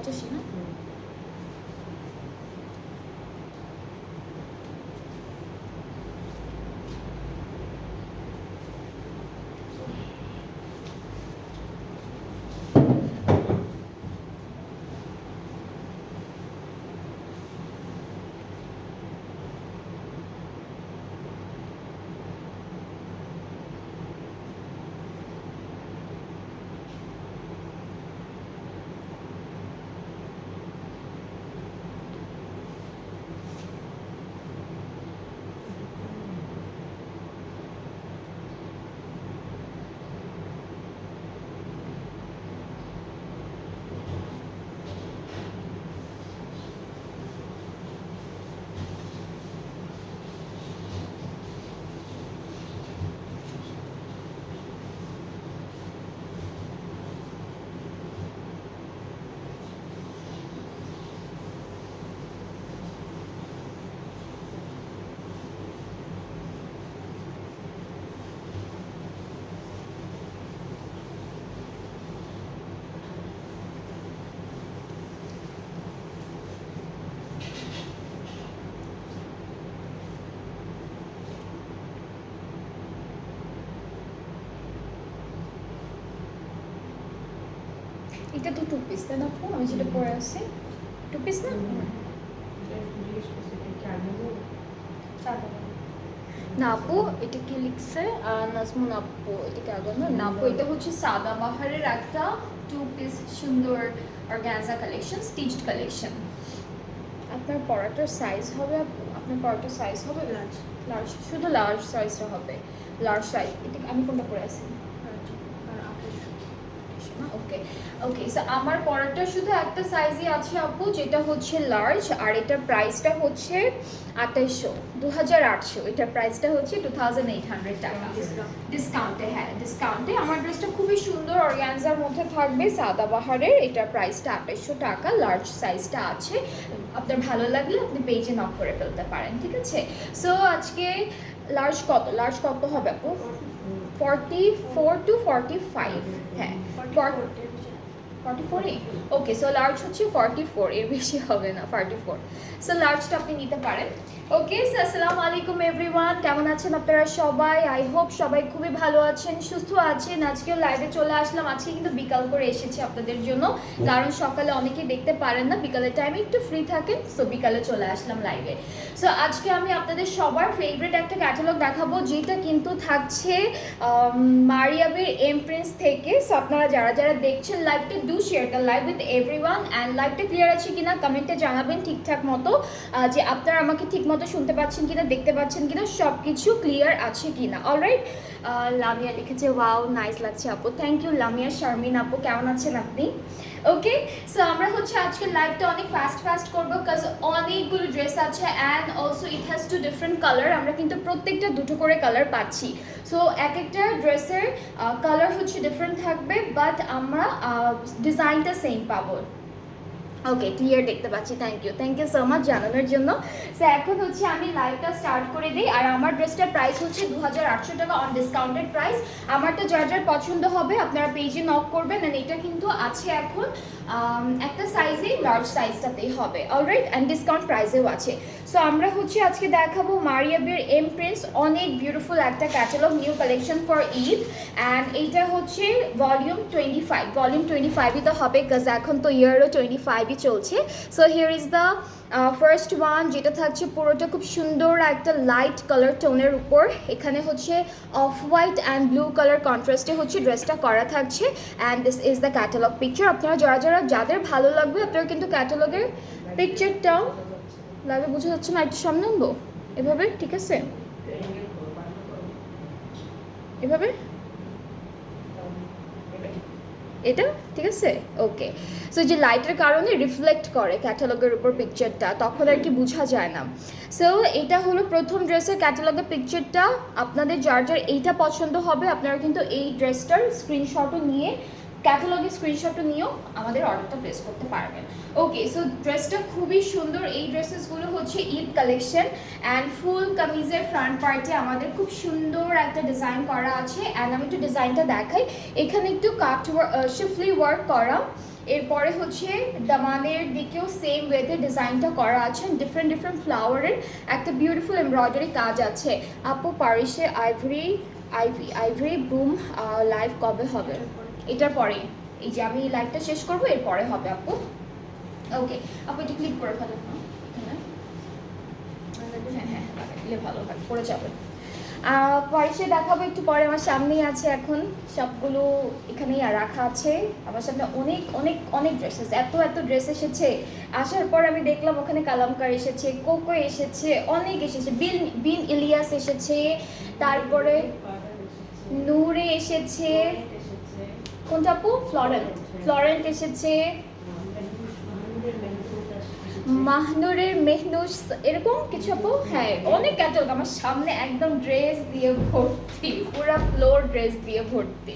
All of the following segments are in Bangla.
85 না? এটা তো 2 পিস তাই না আপু? আমি যেটা পরে আছি 2 পিস না? না আপু এটা কি লিখছে নাজমুন আপু, এটা কি আগে না আপু, এটা হচ্ছে সাদাবাহারের একটা 2 পিস সুন্দর অর্গানজা কালেকশন, স্টিচড কালেকশন। আপনার পরাটার সাইজ হবে আপু? আপনার পরাটার সাইজ হবে লার্জ? লার্জ, শুধু লার্জ সাইজটা হবে। লার্জ সাইজ, এটা আমি কোনটা পরে আছি? ওকে ওকে, সো আমার পরাটা শুধু একটা সাইজই আছে আপু, যেটা হচ্ছে লার্জ, আর এটার প্রাইসটা হচ্ছে 2800 এটার প্রাইসটা হচ্ছে 2800 টাকা ডিসকাউন্টে। হ্যাঁ ডিসকাউন্টে। আমার ড্রেসটা খুবই সুন্দর অর্গানজার মধ্যে থাকবে, সাদাবাহারের। এটার প্রাইসটা 2800 টাকা, লার্জ সাইজটা আছে। আপনার ভালো লাগলে আপনি পেজে নক করে ফেলতে পারেন, ঠিক আছে? সো আজকে লার্জ কত হবে আপু? 44 to 45। হ্যাঁ 44 ওকে, সো লার্জ হচ্ছে 44, এর বেশি হবে না, 44। সো লার্জটা আপনি নিতে পারেন। ওকে, সো আসসালামু আলাইকুম এভরিওয়ান, কেমন আছেন আপনারা সবাই? আই হোপ সবাই খুবই ভালো আছেন, সুস্থ আছেন। আজকেও লাইভে চলে আসলাম। আজকে কিন্তু বিকাল করে এসেছি আপনাদের জন্য, কারণ সকালে অনেকেই দেখতে পারেন না, বিকালের টাইমে একটু ফ্রি থাকেন, সো বিকালে চলে আসলাম লাইভে। সো আজকে আমি আপনাদের সবার ফেভারিট একটা ক্যাটালগ দেখাবো, যেটা কিন্তু থাকছে মারিয়াবের এম প্রিন্স থেকে। সো আপনারা যারা যারা দেখছেন লাইভটা, do share the live with everyone, and লাইভটা ক্লিয়ার আছে কিনা কমেন্টে জানাবেন ঠিকঠাক মতো, যে আপনারা আমাকে ঠিক মতো শুনতে পাচ্ছেন কিনা, দেখতে পাচ্ছেন কিনা, সব কিছু ক্লিয়ার আছে কিনা। অলরাইট, লামিয়া লিখেছে ওয়াও নাইস লাগছে আপু, থ্যাংক ইউ লামিয়া। শারমিন আপু কেমন আছেন আপনি? ওকে, সো আমরা হচ্ছে আজকে লাইভটা অনেক ফাস্ট করবো, কাজ অনেকগুলো ড্রেস আছে, and also it has to different colour. আমরা কিন্তু প্রত্যেকটা দুটো করে কালার পাচ্ছি। সো এক একটা ড্রেসের কালার হচ্ছে ডিফারেন্ট থাকবে, বাট আমরা ডিজাইনটা সেম পাবো। ওকে, ক্লিয়ার দেখতে পাচ্ছি, থ্যাংক ইউ সো মাচ জানানোর জন্য। সো এখন হচ্ছে আমি লাইভটা স্টার্ট করে দিই। আর আমার ড্রেসটার প্রাইস হচ্ছে 2800 টাকা অন ডিসকাউন্টেড প্রাইস। আমারটা যার যার পছন্দ হবে আপনারা পেজে নক করবেন, অ্যান্ড এটা কিন্তু আছে এখন একটা সাইজেই, লার্জ সাইজটাতেই হবে। অলরাইট, অ্যান্ড ডিসকাউন্ট প্রাইসেও আছে। সো আমরা হচ্ছে আজকে দেখাবো মারিয়াবের এম প্রিন্স, অনেক বিউটিফুল একটা catalogue, new collection for Eid. And এইটা হচ্ছে ভলিউম 25ই তো হবে, বিকজ এখন তো ইয়ারও 25ই চলছে। So here is the first one, যেটা থাকছে পুরোটা খুব সুন্দর একটা লাইট কালার টোনের উপর। এখানে হচ্ছে off white and blue colour কন্ট্রাস্টে হচ্ছে ড্রেসটা করা থাকছে, and this is the catalogue picture. আপনারা যাদের ভালো লাগবে আপনারা কিন্তু ক্যাটালগের পিকচারটাও, লাইভে বোঝা যাচ্ছে না, একটু সামনে আনবো এভাবে, ঠিক আছে? এভাবে এটা ঠিক আছে? ওকে, সো যে লাইটের কারণে রিফ্লেক্ট করে ক্যাটালগের উপর পিকচারটা, তখন আর কি বোঝা যায় না। সো এটা হলো প্রথম ড্রেসের ক্যাটালগের পিকচারটা। আপনাদের যার যার এইটা পছন্দ হবে আপনারা কিন্তু এই ড্রেসটার স্ক্রিনশটও নিয়ে, ক্যাটালগের স্ক্রিনশটও নিয়েও আমাদের অর্ডারটা প্লেস করতে পারবেন। ওকে, সো ড্রেসটা খুবই সুন্দর। এই ড্রেসেসগুলো হচ্ছে ঈদ কালেকশন, অ্যান্ড ফুল কামিজের ফ্রন্ট পার্টে আমাদের খুব সুন্দর একটা ডিজাইন করা আছে। অ্যান্ড আমি একটু ডিজাইনটা দেখাই। এখানে একটু কাট শিফলি ওয়ার্ক করা, এরপরে হচ্ছে দামানের দিকেও সেম ওয়েতে ডিজাইনটা করা আছে, ডিফারেন্ট ডিফারেন্ট ফ্লাওয়ারের একটা বিউটিফুল এমব্রয়ডারি কাজ আছে। আপু পারিসে আইভরি বুম লাইভ কবে হবে? এটার পরে, এই যে আমি লাইভটা শেষ করবো এরপরে হবে আপু। ওকে আপু এটা ক্লিক করে ফেলেন না এখানে, হ্যাঁ হ্যাঁ ভালো হয় পড়ে যাবে। পরে দেখাবো একটু পরে, আমার সামনেই আছে এখন সবগুলো, এখানেই রাখা আছে আমার সামনে অনেক অনেক অনেক ড্রেসেস, এত এত ড্রেস এসেছে। আসার পর আমি দেখলাম ওখানে কালামকার এসেছে, কোকো এসেছে, অনেক এসেছে, বিন ইলিয়াস এসেছে, তারপরে নূরে এসেছে, কোনটা আপু? ফ্লরেন্ট এসেছে, মাহনুরের মেহনুস, এরকম কিছু আপু। হ্যাঁ অনেক ক্যাটালগ আমার সামনে, একদম ড্রেস দিয়ে ভর্তি, পুরো ফ্লোর ড্রেস দিয়ে ভর্তি।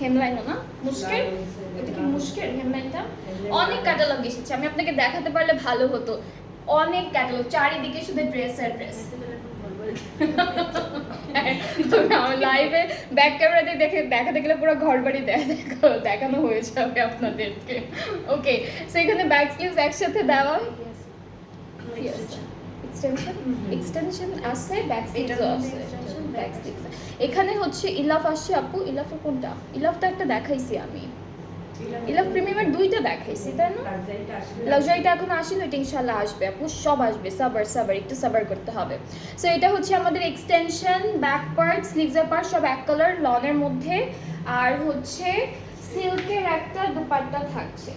হেমলাইনও না, মুশকিল, এটা কি মুশকিল হেমলাইনটা? অনেক ক্যাটালগ এসেছে, আমি আপনাকে দেখাতে পারলে ভালো হতো, অনেক ক্যাটালগ, চারিদিকে শুধু ড্রেস আর ড্রেস। আমার লাইভে ব্যাক ক্যামেরা দিয়ে দেখাতে গেলে পুরো ঘর বাড়ি দেখানো হয়ে যাবে আপনাদেরকে। ওকে সো এখানে ব্যাক স্লিভস একসাথে দেওয়া, এক্সটেনশন আছে, ব্যাক স্লিভস আছে, ব্যাক স্লিভস। এখানে হচ্ছে ইলাফ আসছে আপু, ইলাফের কোনটা? ইলাফটা একটা দেখাইছি আমি, ইলাফ প্রিমিয়ামের দুইটা দেখাইছি তাই না? লাক্সারিটা এখন আসেনি, ওইটা ইনশাল্লাহ আসবে আপু, সব আসবে, সাবার একটু সাবার করতে হবে। সো এটা হচ্ছে আমাদের এক্সটেনশন, ব্যাক পার্ট, স্লিভসের পার্ট সব এক কালার লনের মধ্যে, আর হচ্ছে সিল্কের একটা দুপাট্টা থাকছে,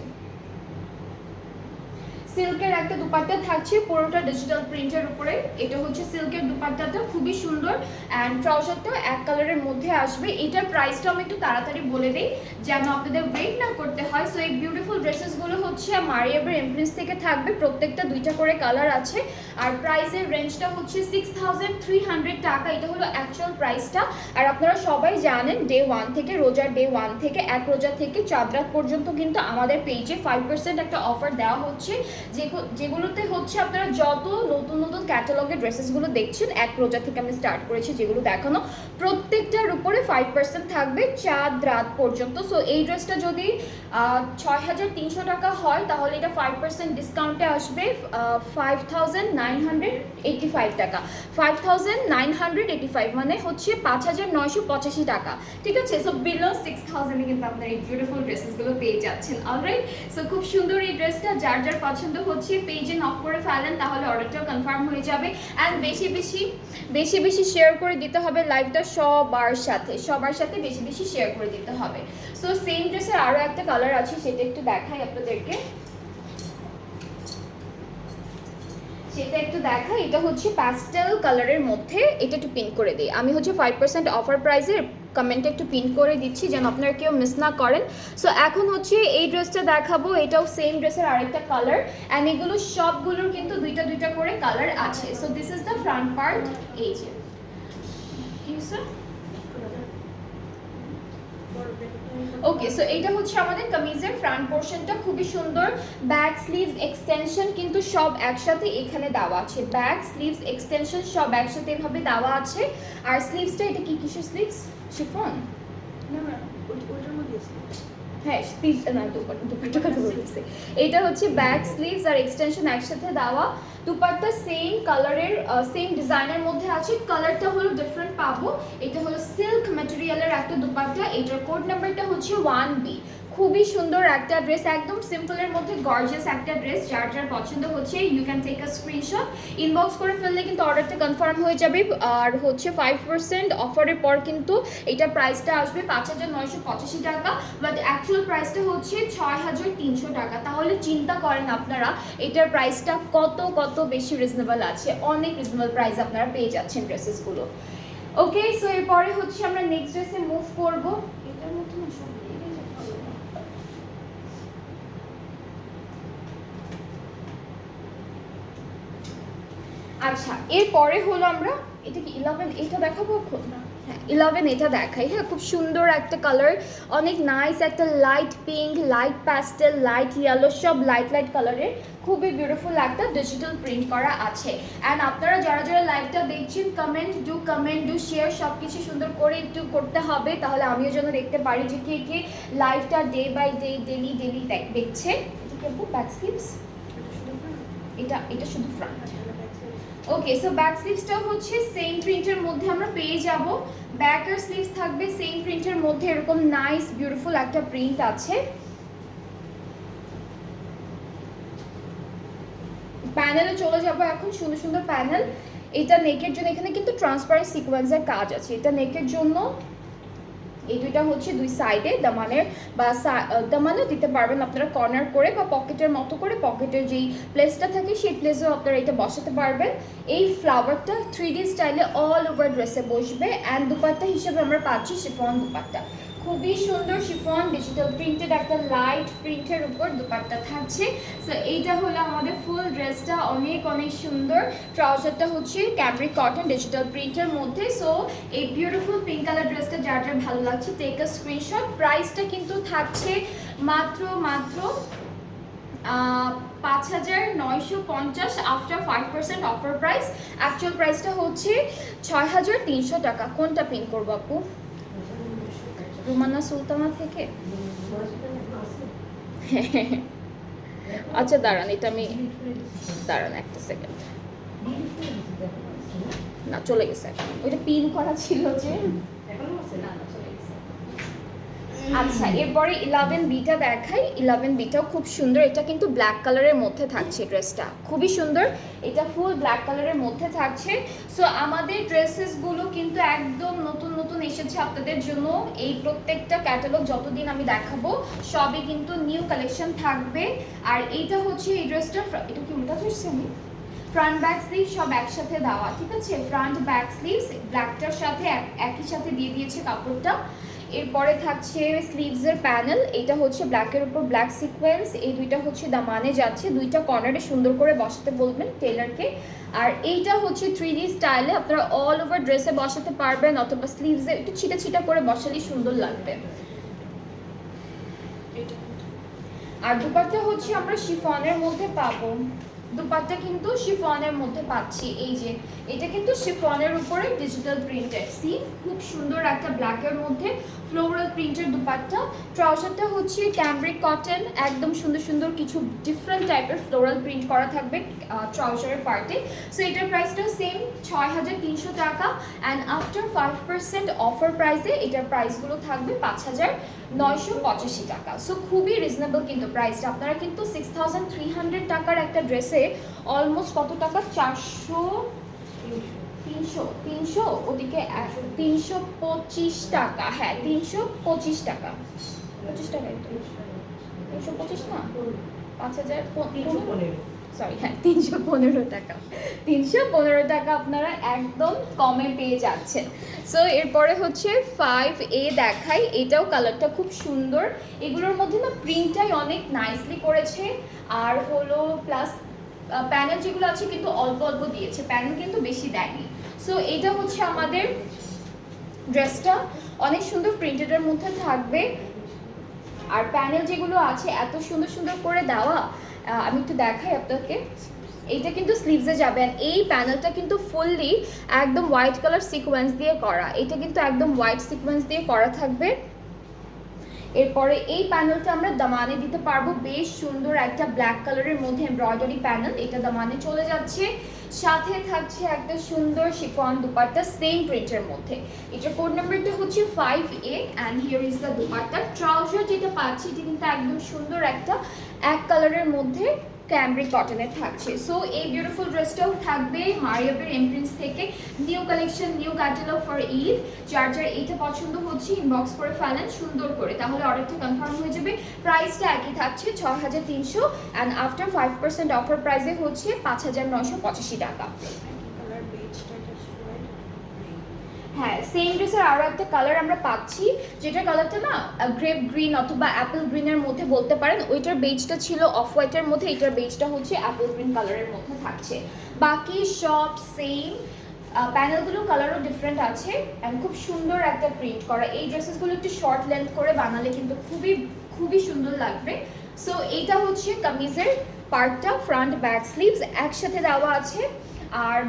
সিল্কের একটা দুপাট্টা থাকছে পুরোটা ডিজিটাল প্রিন্টের উপরে। এটা হচ্ছে সিল্কের দুপাট্টাটা, খুবই সুন্দর, অ্যান্ড ট্রাউজারটা এক কালারের মধ্যে আসবে। এটার প্রাইসটা আমি একটু তাড়াতাড়ি বলে দিই যেন আপনাদের ওয়েট না করতে হয়। সো এই বিউটিফুল ড্রেসেসগুলো হচ্ছে মারিয়াবের এমপ্রেস থেকে থাকবে, প্রত্যেকটা দুইটা করে কালার আছে, আর প্রাইসের রেঞ্জটা হচ্ছে 6300 টাকা, এটা হলো অ্যাকচুয়াল প্রাইসটা। আর আপনারা সবাই জানেন ডে 1 থেকে, রোজার ডে 1 থেকে, এক রোজা থেকে চাঁদ রাত পর্যন্ত কিন্তু আমাদের পেজে 5% একটা অফার দেওয়া হচ্ছে, যেগুলোতে হচ্ছে আপনারা যত নতুন নতুন ক্যাটালগের ড্রেসেসগুলো দেখছেন, এক রোজা থেকে আমি স্টার্ট করেছি যেগুলো দেখানো, প্রত্যেকটার উপরে 5% থাকবে চাঁদ রাত পর্যন্ত। সো এই ড্রেসটা যদি 6300 টাকা হয় তাহলে এটা 5% ডিসকাউন্টে আসবে 5985 টাকা, 5985 মানে হচ্ছে 5985 টাকা, ঠিক আছে? সো বিলো 6000 এ কিন্তু আপনারা এই বিউটিফুল ড্রেসেসগুলো পেয়ে যাচ্ছেন। অলরাইট, সো খুব সুন্দর এই ড্রেসটা, যার যার পছন্দ হচ্ছে পেজে নক করে ফেলেন, তাহলে অর্ডারটাও কনফার্ম হয়ে যাবে। অ্যান্ড বেশি বেশি শেয়ার করে দিতে হবে লাইভটা, সবার সাথে বেশি বেশি শেয়ার করে দিতে হবে। সো সেম ড্রেসের আরও একটা কালার আছে, সেটা একটু দেখাই আপনাদেরকে, এটা হচ্ছে প্যাস্টেল কালারের মধ্যে, এটা একটু পিন করে দিই আমি, হচ্ছে 5% অফার প্রাইসে কমেন্টে একটু পিন করে দিচ্ছি যেন আপনারা কেউ মিস না করেন। সো এখন হচ্ছে এই ড্রেসটা দেখাবো, এটাও সেম ড্রেসের আরেকটা কালার, অ্যান্ড এগুলো সবগুলোর কিন্তু দুইটা করে কালার আছে। So this is the front part, এই যে ওকে। সো এইটা হচ্ছে আমাদের কামিজের ফ্রন্ট পোর্শনটা, খুবই সুন্দর, ব্যাক স্লিভস এক্সটেনশন কিন্তু সব একসাথে এখানে দেওয়া আছে, ব্যাক স্লিভস এক্সটেনশন সব একসাথে এভাবে দেওয়া আছে। আর স্লিভসটা এটা কি কিসের স্লিভস? শিফন না, ওইটার মধ্যে হ্যাঁ স্লিভস না, দুপাট্টা কথা বলতেছি, এটা হচ্ছে ব্যাক স্লিভস আর এক্সটেনশন একসাথে দেওয়া। দুপাট্টা সেম কালারের, সেম ডিজাইনের মধ্যে আছে, কালারটা হলো ডিফারেন্ট পাবো। এটা হলো সিল্ক ম্যাটেরিয়ালের একটা দুপাট্টা, এটার কোড নাম্বারটা হচ্ছে 1B। খুবই সুন্দর একটা ড্রেস, একদম সিম্পলের মধ্যে গর্জিয়াস একটা ড্রেস, যার যার পছন্দ হচ্ছে you can take a screenshot, inbox করে ফেললে কিন্তু অর্ডারটা কনফার্ম হয়ে যাবে। আর হচ্ছে 5% অফারের পর কিন্তু এটা প্রাইসটা আসবে 5985 টাকা, বাট অ্যাকচুয়াল প্রাইসটা হচ্ছে 6300 টাকা। তাহলে চিন্তা করেন আপনারা এটার প্রাইসটা কত বেশি রিজনেবল আছে, অনেক রিজনেবল প্রাইস আপনারা পেয়ে যাচ্ছেন ড্রেসেসগুলো। ওকে, সো এরপরে হচ্ছে আমরা নেক্সট ড্রেসে মুভ করব। এটার মধ্যে না সব আচ্ছা এরপরে হলো আমরা এটা কি 11 এটা দেখাবো এখন না, হ্যাঁ 11 এটা দেখাই। হ্যাঁ খুব সুন্দর একটা কালার, অনেক নাইস একটা light pink, light pastel, light yellow, সব লাইট লাইট কালারের খুবই বিউটিফুল একটা ডিজিটাল প্রিন্ট করা আছে। অ্যান্ড আপনারা যারা যারা লাইভটা দেখছেন কমেন্ট ডু শেয়ার সব কিছু সুন্দর করে একটু করতে হবে, তাহলে আমিও যেন দেখতে পারি যে কে কে লাইভটা ডে বাই ডে ডেলি দেখছে। এটা কি আপু ব্যাক স্লিভস? এটা শুধু ফ্রন্ট। ওকে সো ব্যাক স্লিভসটাও হচ্ছে সেম প্রিন্টের মধ্যে আমরা পেয়ে যাব। ব্যাক আর স্লিভস থাকবে সেম প্রিন্টের মধ্যে, এরকম নাইস বিউটিফুল একটা প্রিন্ট আছে। প্যানেলে চলে যাব এখন, সুন্দর সুন্দর প্যানেল। এটা নেকের জন্য এখানে কিন্তু ট্রান্সপারেন্ট সিকোয়েন্সের কাজ আছে, এটা নেকের জন্য। এই দুইটা হচ্ছে দুই সাইডে দামানের বা দামানও দিতে পারবেন আপনারা কর্নার করে, বা পকেটের মতো করে পকেটের যেই প্লেসটা থাকে সেই প্লেসেও আপনারা এটা বসাতে পারবেন। এই ফ্লাওয়ারটা 3D স্টাইলে অল ওভার ড্রেসে বসবে। অ্যান্ড দুপাট্টা হিসেবে আমরা পাচ্ছি শিফন দুপাট্টা, খুবই সুন্দর শিফন ডিজিটাল প্রিন্টেড একটা লাইট প্রিন্টের উপর দুপাট্টা থাকছে। সো এইটা হলো আমাদের ফুল ড্রেসটা, অনেক অনেক সুন্দর। ট্রাউজারটা হচ্ছে ক্যামব্রিক কটন ডিজিটাল প্রিন্টের মধ্যে। সো এই বিউটিফুল পিঙ্ক কালার ড্রেসটা যার যার ভালো লাগছে টেক আ স্ক্রিনশট। প্রাইসটা কিন্তু থাকছে মাত্র 5,950 আফটার 5% অফার প্রাইস। অ্যাকচুয়াল প্রাইসটা হচ্ছে 6,300 টাকা। কোনটা পিন করবো আপু? রুমানা সুলতানা থেকে? আচ্ছা দাঁড়ান, এটা আমি দাঁড়ান একটা সেকেন্ড, না চলে গেছে, ওইটা পিন করা ছিল যে। আচ্ছা এরপরে 11Bটা দেখাই। 11Bটাও খুব সুন্দর, এটা কিন্তু ব্ল্যাক কালারের মধ্যে থাকছে ড্রেসটা, খুবই সুন্দর। এটা ফুল ব্ল্যাক কালারের মধ্যে থাকছে। সো আমাদের ড্রেসেসগুলো কিন্তু একদম নতুন নতুন এসেছে আপনাদের জন্য। এই প্রত্যেকটা ক্যাটালগ যতদিন আমি দেখাবো সবই কিন্তু নিউ কালেকশন থাকবে। আর এইটা হচ্ছে এই ড্রেসটা, এটা কি উল্টা ধরছি আমি? ফ্রন্ট ব্যাক স্লিভ সব একসাথে দেওয়া, ঠিক আছে? ফ্রন্ট ব্যাক স্লিভস ব্ল্যাকটার সাথে একই সাথে দিয়ে দিয়েছে কাপড়টা। এরপরে থাকছে স্লিভসের প্যানেল, এটা হচ্ছে ব্ল্যাকের উপর ব্ল্যাক সিকোয়েন্স। এই দুইটা হচ্ছে দামানে যাচ্ছে, দুইটা কর্নারে সুন্দর করে বসাতে বলবেন টেলারকে। আর এইটা হচ্ছে 3D স্টাইলে আপনারা অল ওভার ড্রেসে বসাতে পারবেন, অথবা স্লিভসে একটু ছিটা ছিটা করে বসালেই সুন্দর লাগবে। আর দুপাট্টা হচ্ছে আমরা শিফনের মধ্যে পাবো, দুপাট্টা কিন্তু শিফনের মধ্যে পাচ্ছি। এই যে এটা কিন্তু শিফনের উপরে ডিজিটাল প্রিন্টেড, সি খুব সুন্দর একটা ব্ল্যাকের মধ্যে ফ্লোরাল প্রিন্টের দুপাট্টা। ট্রাউজারটা হচ্ছে ক্যামব্রিক কটন, একদম সুন্দর সুন্দর কিছু ডিফারেন্ট টাইপের ফ্লোরাল প্রিন্ট করা থাকবে ট্রাউজারের পার্টে। সো এটার প্রাইসটাও সেম 6,300 টাকা। অ্যান্ড আফটার 5% অফার প্রাইসে এটার প্রাইসগুলো থাকবে 5,985 টাকা। সো খুবই রিজনেবল কিন্তু প্রাইসটা। আপনারা কিন্তু 6,300 টাকার একটা ড্রেসে অলমোস্ট কত টাকা, 300 ওদিকে 325 টাকা, হ্যাঁ 325 টাকা, 25 টাকা, 325 না 5,000 সরি, হ্যাঁ 315 টাকা, 315 টাকা আপনারা একদম কমে পেয়ে যাচ্ছেন। সো এরপরে হচ্ছে 5A দেখাই, এটাও কালারটা খুব সুন্দর। এগুলোর মধ্যে না প্রিন্টটাই অনেক নাইসলি করেছে। আর হলো প্লাস প্যানেল যেগুলো আছে কিন্তু অল্প অল্প দিয়েছে, প্যানেল কিন্তু বেশি দেয়নি। সো এটা হচ্ছে আমাদের ড্রেসটা, অনেক সুন্দর প্রিন্টেডের মধ্যে থাকবে। আর প্যানেল যেগুলো আছে এত সুন্দর সুন্দর করে দেওয়া, আমি একটু দেখাই আপনাকে। এইটা কিন্তু স্লিভসে যাবে। এই প্যানেলটা কিন্তু ফুললি একদম হোয়াইট কালার সিকোয়েন্স দিয়ে করা, এটা কিন্তু একদম হোয়াইট সিকোয়েন্স দিয়ে করা থাকবে। এরপরে এই প্যানেলটা আমরা দামানে দিতে পারবো, বেশ সুন্দর একটা ব্ল্যাক কালারের মধ্যে এমব্রয়ডারি প্যানেল, এটা দামানে চলে যাচ্ছে। সাথে থাকছে একটা সুন্দর শিফন দুপাট্টা সেম প্রিন্টের মধ্যে। এটা কোড নাম্বারটা হচ্ছে 5A and here is the dupatta. Trouser যেটা পাচ্ছি এটা কিন্তু একদম সুন্দর একটা এক কালারের মধ্যে ক্যামব্রিক কটনের থাকছে। সো এই বিউটিফুল ড্রেসটাও থাকবে মারিয়াবের এমপ্রিন্টস থেকে, new collection, new catalogue for Eid. যার যার এইটা পছন্দ হচ্ছে ইনবক্স করে ফেলেন সুন্দর করে, তাহলে অর্ডারটা কনফার্ম হয়ে যাবে। প্রাইসটা একই থাকছে 6,300 অ্যান্ড আফটার 5% অফার প্রাইসে হচ্ছে 5,985 টাকা। হ্যাঁ, সেম ড্রেসের আরও একটা কালার আমরা পাচ্ছি, যেটা কালারটা না গ্রেপ গ্রিন অথবা অ্যাপেল গ্রিনের মধ্যে বলতে পারেন। ওইটার বেজটা ছিল অফ হোয়াইটের মধ্যে, এটার বেজটা হচ্ছে অ্যাপেল গ্রিন কালারের মধ্যে থাকছে। বাকি সব সেম, প্যানেলগুলো কালারও ডিফারেন্ট আছে অ্যান্ড খুব সুন্দর একটা প্রিন্ট করা। এই ড্রেসেসগুলো একটু শর্ট লেন্থ করে বানালে কিন্তু খুবই খুবই সুন্দর লাগবে। সো এইটা হচ্ছে কামিজের পার্টটা, ফ্রন্ট ব্যাক স্লিভস একসাথে দেওয়া আছে। আর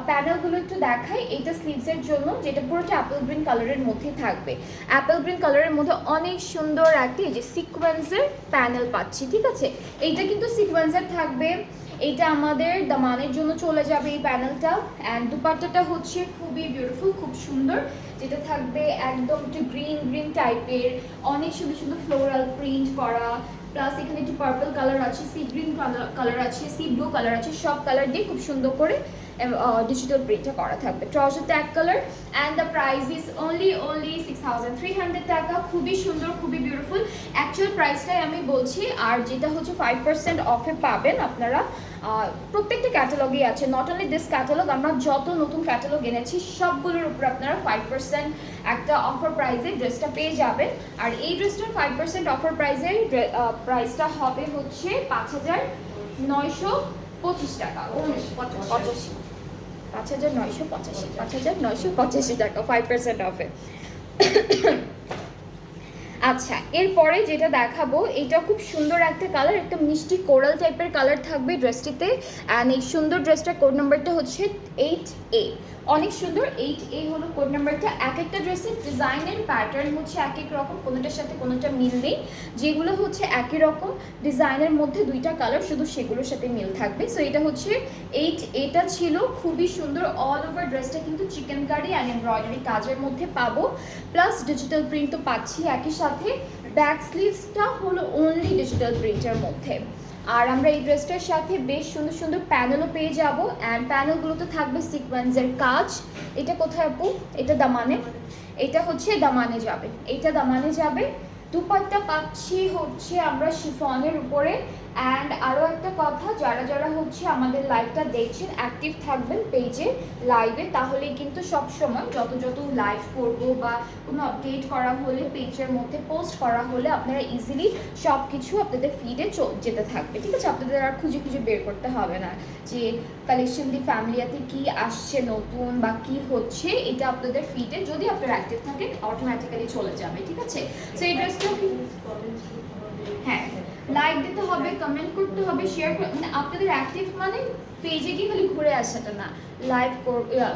প্যানেলগুলো একটু দেখাই। এইটা স্লিভসের জন্য, যেটা পুরোটা অ্যাপেল গ্রিন কালারের মধ্যে থাকবে। অ্যাপেল গ্রিন কালারের মধ্যে অনেক সুন্দর একটা এই যে সিকোয়েন্সের প্যানেল পাচ্ছি, ঠিক আছে। এইটা কিন্তু সিকোয়েন্সের থাকবে। এইটা আমাদের দামানের জন্য চলে যাবে এই প্যানেলটা। অ্যান্ড দুপাট্টাটা হচ্ছে খুবই বিউটিফুল, খুব সুন্দর, যেটা থাকবে একদম একটু গ্রিন গ্রিন টাইপের, অনেক সুন্দর সুন্দর ফ্লোরাল প্রিন্ট করা। প্লাস এখানে একটু পার্পল কালার আছে, সি গ্রিন কালার আছে, সি ব্লু কালার আছে, সব কালার দিয়ে খুব সুন্দর করে ডিজিটাল প্রিন্টটা করা থাকবে। ট্রাউজারটা এক colour and the price is only 6300 টাকা। খুবই সুন্দর, খুবই বিউটিফুল। অ্যাকচুয়াল প্রাইসটাই আমি বলছি। আর যেটা হচ্ছে 5% অফে পাবেন আপনারা, প্রত্যেকটা ক্যাটালগেই আছে, নট অনলি দিস ক্যাটালগ। আমরা যত নতুন ক্যাটালগ এনেছি সবগুলোর উপর আপনারা 5% একটা অফার প্রাইসে ড্রেসটা পেয়ে যাবেন। আর এই ড্রেসটার 5% অফার প্রাইসের প্রাইসটা হবে হচ্ছে 5925 টাকা, 5985 টাকা 5% অফে। আচ্ছা, এরপরে যেটা দেখাবো এটা খুব সুন্দর একটা কালার, একটা মিষ্টি কোরাল টাইপের কালার থাকবে ড্রেসটিতে। অ্যান্ড এই সুন্দর ড্রেসটার কোড নাম্বারটা হচ্ছে 8A। অনেক সুন্দর, 8A হলো কোড নাম্বারটা। এক একটা ড্রেসের ডিজাইনের প্যাটার্ন হচ্ছে এক এক রকম, কোনোটার সাথে কোনোটা মিল নেই। যেগুলো হচ্ছে একই রকম ডিজাইনের মধ্যে দুইটা কালার, শুধু সেগুলোর সাথে মিল থাকবে। সো এটা হচ্ছে 8A ছিল, খুবই সুন্দর। অল ওভার ড্রেসটা কিন্তু চিকেন কারি অ্যান্ড এমব্রয়ডারি কাজের মধ্যে পাবো, প্লাস ডিজিটাল প্রিন্ট তো পাচ্ছি একই সাথে। ব্যাক স্লিভসটা হলো অনলি ডিজিটাল প্রিন্টের মধ্যে। আর আমরা এই ড্রেসটার সাথে বেশ সুন্দর সুন্দর প্যানেলও পেয়ে যাবো। অ্যান্ড প্যানেলগুলোতে থাকবে সিকোয়েন্সের কাজ। এটা কোথায় আপু? এটা দামানে, এটা হচ্ছে দামানে যাবে, এটা দামানে যাবে। দুপাট্টা পাচ্ছি হচ্ছে আমরা শিফনের উপরে। অ্যান্ড আরও একটা কথা, যারা যারা হচ্ছে আমাদের লাইভটা দেখছেন অ্যাক্টিভ থাকবেন পেজে লাইভে, তাহলেই কিন্তু সব সময় যত যত লাইভ করব বা কোনো আপডেট করা হলে পেজের মধ্যে পোস্ট করা হলে আপনারা ইজিলি সব কিছু আপনাদের ফিডে যেতে থাকবে, ঠিক আছে। আপনাদের আর খুঁজে খুঁজে বের করতে হবে না যে কালেকশন দি ফ্যামিলিয়াতে কি আসছে নতুন বা কি হচ্ছে। এটা আপনাদের ফিডে যদি আপনারা অ্যাক্টিভ থাকেন অটোমেটিক্যালি চলে যাবে, ঠিক আছে। সো এই ড্রেসটা, হ্যাঁ, লাইক দিতে হবে, কমেন্ট করতে হবে, শেয়ার করে, মানে আপনাদের অ্যাক্টিভ মানে পেজে কি খালি ঘুরে আসাটা না, লাইভ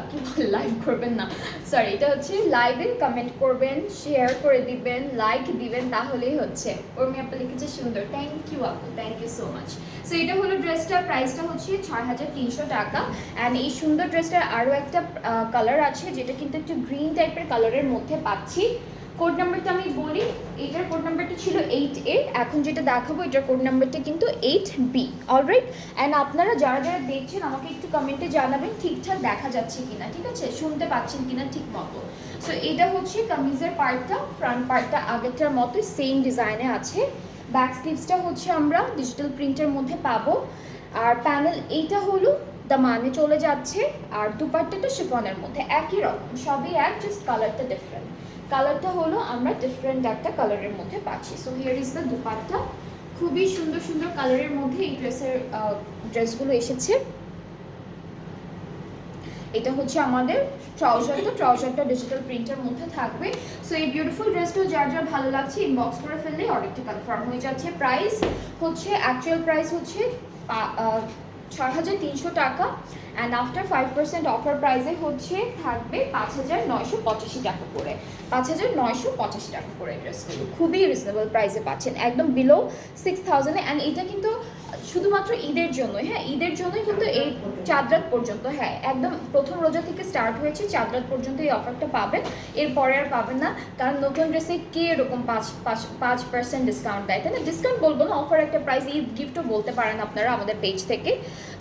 কি বলে, লাইভ করবেন না, সরি, এটা হচ্ছে লাইভে কমেন্ট করবেন, শেয়ার করে দিবেন, লাইক দিবেন, তাহলেই হচ্ছে। উর্মি আপু লিখেছে সুন্দর, থ্যাংক ইউ আপু, thank you so much. So এটা হলো ড্রেসটার প্রাইসটা হচ্ছে 6300 টাকা। অ্যান্ড এই সুন্দর ড্রেসটার আরও একটা কালার আছে, যেটা কিন্তু একটু গ্রিন টাইপের কালারের মধ্যে পাচ্ছি। কোড নাম্বারটা আমি বলি, এটার কোড নাম্বারটা ছিল 8A, এখন যেটা দেখাবো এটার কোড নাম্বারটা কিন্তু 8B। অলরাইট। অ্যান্ড আপনারা যারা যারা দেখছেন আমাকে একটু কমেন্টে জানাবেন ঠিকঠাক দেখা যাচ্ছে কিনা, ঠিক আছে, শুনতে পাচ্ছেন কিনা ঠিক মতো। সো এটা হচ্ছে কামিজের পার্টটা, ফ্রন্ট পার্টটা আগেরটার মতোই সেম ডিজাইনে আছে। ব্যাক স্লিভসটা হচ্ছে আমরা ডিজিটাল প্রিন্টের মধ্যে পাবো। আর প্যানেল এইটা হলো দামানে চলে যাচ্ছে। আর দুপাট্টাটা শিফনের মধ্যে একই রকম, সবই এক, জাস্ট কালারটা ডিফারেন্ট। কালারটা হলো আমরা ডিফারেন্ট একটা কালারের মধ্যে পাচ্ছি। So here is the dupatta. খুবই সুন্দর সুন্দর কালারের মধ্যে এই ড্রেসগুলো এসেছে। এটা হচ্ছে আমাদের ট্রাউজারটা ডিজিটাল প্রিন্টের মধ্যে থাকবে। সো এই বিউটিফুল ড্রেসটা যার যার ভালো লাগছে ইনবক্স করে ফেললেই অর্ডারটি কনফার্ম হয়ে যাচ্ছে। প্রাইস হচ্ছে, অ্যাকচুয়াল প্রাইস হচ্ছে 6300 টাকা। অ্যান্ড আফটার 5% অফার প্রাইসে হচ্ছে থাকবে 5985 টাকা করে, 5985 টাকা করে ড্রেসগুলো খুবই রিজনেবল প্রাইসে পাচ্ছেন, একদম বিলো 6000-এ। অ্যান্ড এটা কিন্তু শুধুমাত্র ঈদের জন্য, হ্যাঁ, ঈদের জন্যই কিন্তু এই চাঁদ রাত পর্যন্ত, হ্যাঁ, একদম প্রথম রোজা থেকে স্টার্ট হয়েছে, চাঁদ রাত পর্যন্ত এই অফারটা পাবেন, এরপরে আর পাবেন না। কারণ নতুন ড্রেসে কে এরকম 5% ডিসকাউন্ট দেয়, তাই না? ডিসকাউন্ট বলবো না, অফার একটা প্রাইস, ঈদ গিফটও বলতে পারেন আপনারা আমাদের পেজ থেকে।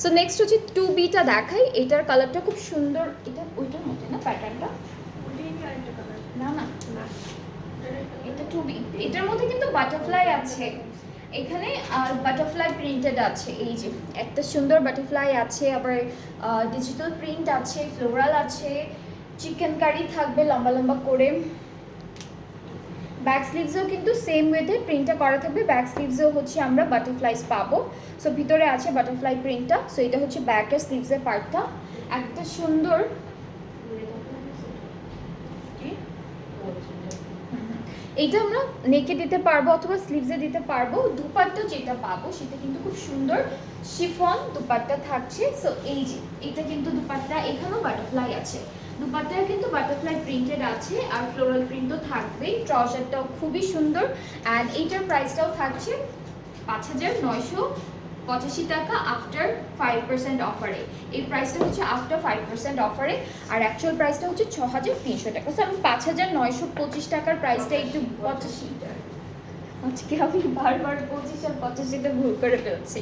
সো নেক্সট হচ্ছে 2Bটা দেখাই। এটার কালারটা খুব সুন্দর, এটা ওইটার মধ্যে না প্যাটার্নটা, না না না, এটা 2B। এটার মধ্যে কিন্তু বাটারফ্লাই আছে এখানে, আর বাটারফ্লাই প্রিন্টেড আছে, এই যে একটা সুন্দর বাটারফ্লাই আছে, আবার ডিজিটাল প্রিন্ট আছে, ফ্লোরাল আছে, চিকেন কারি থাকবে লম্বা লম্বা করে। ব্যাক স্লিভসেও কিন্তু সেম ওয়েতে প্রিন্টটা করা থাকবে। ব্যাক স্লিভসেও হচ্ছে আমরা বাটারফ্লাইস পাবো। সো ভিতরে আছে বাটারফ্লাই প্রিন্টটা। সো এটা হচ্ছে ব্যাকের স্লিভসের পার্টটা, একটা সুন্দর। এইটা আমরা নেকে দিতে পারবো অথবা স্লিভসে দিতে পারবো। দুপাট্টা যেটা পাবো সেটা কিন্তু খুব সুন্দর শিফন দুপাট্টা থাকছে। সো এই যে এটা কিন্তু দুপাট্টা, এখানেও বাটারফ্লাই আছে, দুপাট্টায় কিন্তু বাটারফ্লাই প্রিন্টেড আছে আর ফ্লোরাল প্রিন্টও থাকবে। ট্রাউজারটাও খুবই সুন্দর অ্যান্ড এইটার প্রাইসটাও থাকছে 5,985 টাকা আফটার 5% অফারে। এই প্রাইসটা হচ্ছে আফটার 5% অফারে, আর অ্যাকচুয়াল প্রাইসটা হচ্ছে 6,300 টাকা। সো আমি 5,925 টাকার প্রাইসটা একটু 85, আজকে আমি বারবার 25 আর 85তে ভুল করে ফেলছি।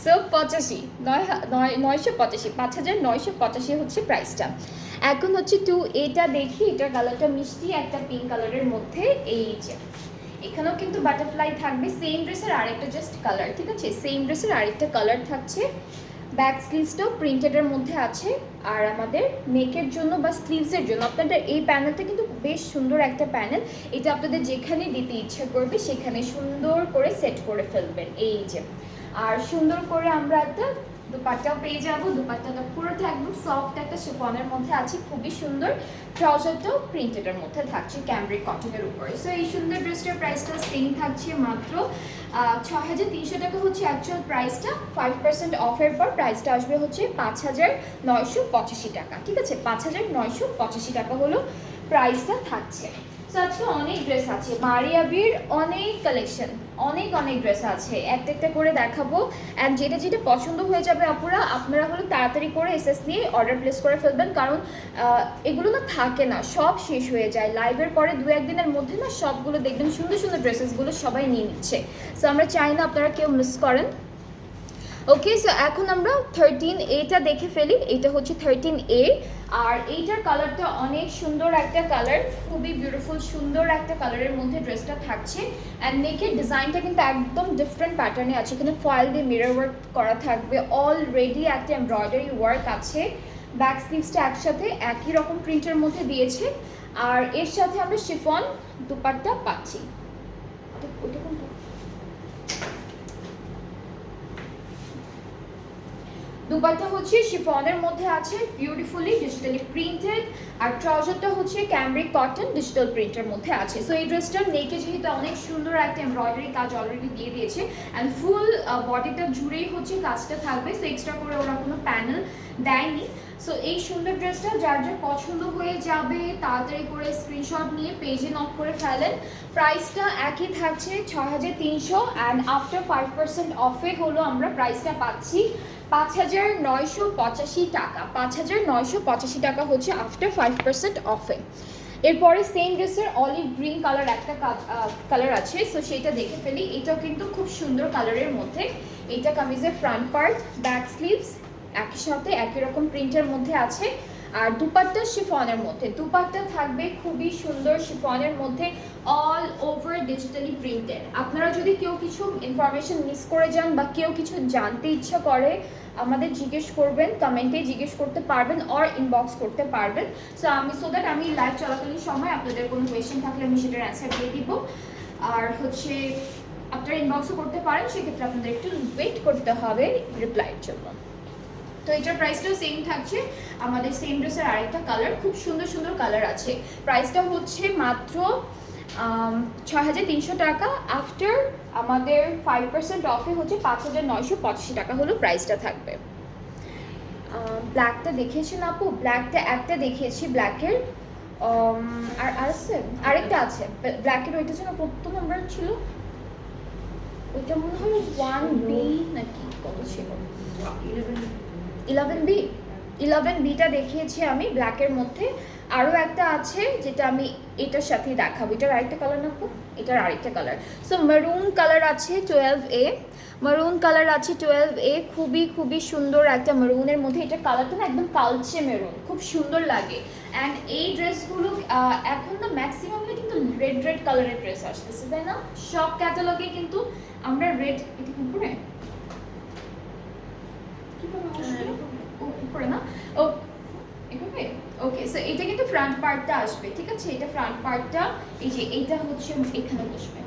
সো 85, 985, 5,985 হচ্ছে প্রাইসটা। এখন হচ্ছে 2A-টা দেখি, এটার কালারটা মিষ্টি একটা পিঙ্ক কালারের মধ্যে। এই যে এখানেও কিন্তু বাটারফ্লাই থাকবে, সেম ড্রেসের আরেকটা জাস্ট কালার, ঠিক আছে, সেম ড্রেসের আরেকটা কালার থাকছে। ব্যাক স্লিভসটাও প্রিন্টেডের মধ্যে আছে। আর আমাদের নেকের জন্য বা স্লিভসের জন্য আপনাদের এই প্যানেলটা কিন্তু বেশ সুন্দর একটা প্যানেল। এটা আপনাদের যেখানে দিতে ইচ্ছা করবে সেখানে সুন্দর করে সেট করে ফেলবেন। এই যে আর সুন্দর করে আমরা একটা দুপাট্টাও পেয়ে যাবো। দুপাট্টাটা পুরোটা একদম সফট একটা শিফনের মধ্যে আছে, খুবই সুন্দর। ট্রাউজারটাও প্রিন্টেডের মধ্যে থাকছে ক্যামব্রিক কটনের উপরে। সো এই সুন্দর ড্রেসটার প্রাইসটা সেম থাকছে মাত্র 6,300 টাকা হচ্ছে অ্যাকচুয়াল প্রাইসটা। 5% অফের পর প্রাইসটা আসবে হচ্ছে 5,985 টাকা, ঠিক আছে, 5,985 টাকা হলো প্রাইসটা থাকছে। সো আজকে অনেক ড্রেস আছে, মারিয়াবির অনেক কালেকশন, অনেক অনেক ড্রেস আছে, একটা একটা করে দেখাবো। অ্যান্ড যেটা যেটা পছন্দ হয়ে যাবে আপুরা, আপনারা হলো তাড়াতাড়ি করে এসএস নিয়ে অর্ডার প্লেস করে ফেলবেন, কারণ এগুলো না থাকে না, সব শেষ হয়ে যায় লাইভের পরে 2-1 দিনের মধ্যে না সবগুলো দেখবেন সুন্দর সুন্দর ড্রেসেসগুলো সবাই নিয়ে নিচ্ছে। সো আমরা চাই না আপনারা কেউ মিস করেন। ওকে, সো এখন আমরা 13A-টা দেখে ফেলি। এটা হচ্ছে 13A, আর এইটার কালারটা অনেক সুন্দর একটা কালার, খুবই বিউটিফুল সুন্দর একটা কালারের মধ্যে ড্রেসটা থাকছে। অ্যান্ড নেকের ডিজাইনটা কিন্তু একদম ডিফারেন্ট প্যাটার্নে আছে, এখানে ফয়েল দিয়ে মিরর ওয়ার্ক করা থাকবে, অলরেডি একটা এমব্রয়ডারি ওয়ার্ক আছে। ব্যাক স্লিভসটা একসাথে একই রকম প্রিন্টের মধ্যে দিয়েছে, আর এর সাথে আমরা শিফন দুপাট্টা পাচ্ছি। ওটা কোনটা? দুপাট্টা হচ্ছে শিফনের মধ্যে আছে, বিউটিফুলি ডিজিটালি প্রিন্টেড, আর ট্রাউজারটা হচ্ছে ক্যামব্রিক কটন ডিজিটাল প্রিন্টের মধ্যে আছে। সো এই ড্রেসটার নেকে যেহেতু অনেক সুন্দর একটা এমব্রয়ডারি কাজ অলরেডি দিয়ে দিয়েছে, অ্যান্ড ফুল বডিটা জুড়েই হচ্ছে কাজটা থাকবে। সো এক্সট্রা করে ওরা কোনো প্যানেল দেয়নি। সো এই সুন্দর ড্রেসটা যার যার পছন্দ হয়ে যাবে তাড়াতাড়ি করে স্ক্রিনশট নিয়ে পেজে নক করে ফেলেন। প্রাইসটা একই থাকছে 6,300, অ্যান্ড আফটার 5% অফে হলো আমরা প্রাইসটা পাচ্ছি 5,985 টাকা। 5,985 টাকা হচ্ছে আফটার 5% অফে। এরপরে সেম ড্রেসের অলিভ গ্রিন কালার একটা কালার আছে, সো সেটা দেখে ফেলি। এটাও কিন্তু খুব সুন্দর কালারের মধ্যে। এটা কামিজের ফ্রন্ট পার্ট, ব্যাক স্লিভস একই সাথে একই রকম প্রিন্টের মধ্যে আছে, আর দুপাট্টা শিফনের মধ্যে। দুপাট্টা থাকবে খুবই সুন্দর শিফনের মধ্যে, অল ওভার ডিজিটালি প্রিন্টেড। আপনারা যদি কেউ কিছু ইনফরমেশন মিস করে যান বা কেউ কিছু জানতে ইচ্ছা করে, আমাদের জিজ্ঞেস করবেন, কমেন্টে জিজ্ঞেস করতে পারবেন অর ইনবক্স করতে পারবেন। সো দ্যাট আমি লাইভ চলাকালীন সময় আপনাদের কোনো কোয়েশ্চেন থাকলে আমি সেটার অ্যান্সার দিয়ে দিব। আর হচ্ছে আপনারা ইনবক্সও করতে পারেন, সেক্ষেত্রে আপনাদের একটু ওয়েট করতে হবে রিপ্লাইয়ের জন্য। তো এটার প্রাইসটাও সেম থাকছে, আমাদের সেম ড্রেসের আরেকটা কালার, খুব সুন্দর সুন্দর কালার আছে। প্রাইসটা হচ্ছে মাত্র 6,300 টাকা। আফটার আমাদের 5% অফে হচ্ছে 5,985 টাকা হলো প্রাইসটা থাকবে। ব্ল্যাকটা দেখিয়েছেন আপু? ব্ল্যাকটা একটা দেখিয়েছি ব্ল্যাকের, আর আছে আরেকটা আছে ব্ল্যাকের, ওইটা যেন প্রথম নাম্বার ছিল, ওইটা মনে হয় 1B নাকি কত ছিল, 11B-টা দেখিয়েছি আমি ব্ল্যাকের মধ্যে। আরও একটা আছে যেটা আমি এটার সাথেই দেখাবো, এটার আরেকটা কালার না, এটার আরেকটা কালার। সো মেরুন কালার আছে 12A, মেরুন কালার আছে 12A, খুবই খুবই সুন্দর একটা মেরুনের মধ্যে। এটার কালারটা না একদম কালচে মেরুন, খুব সুন্দর লাগে। অ্যান্ড এই ড্রেসগুলো এখন না ম্যাক্সিমামলি কিন্তু রেড কালারের ড্রেস আসতেছে, তাই না? সব ক্যাটালগে কিন্তু আমরা রেড, এটা উপরে উপরে না, ও এভাবে হবে। ওকে, সো এটা কিন্তু ফ্রন্ট পার্টটা আসবে, ঠিক আছে? এটা ফ্রন্ট পার্টটা, এই যে এইটা হচ্ছে এখানে বসবে।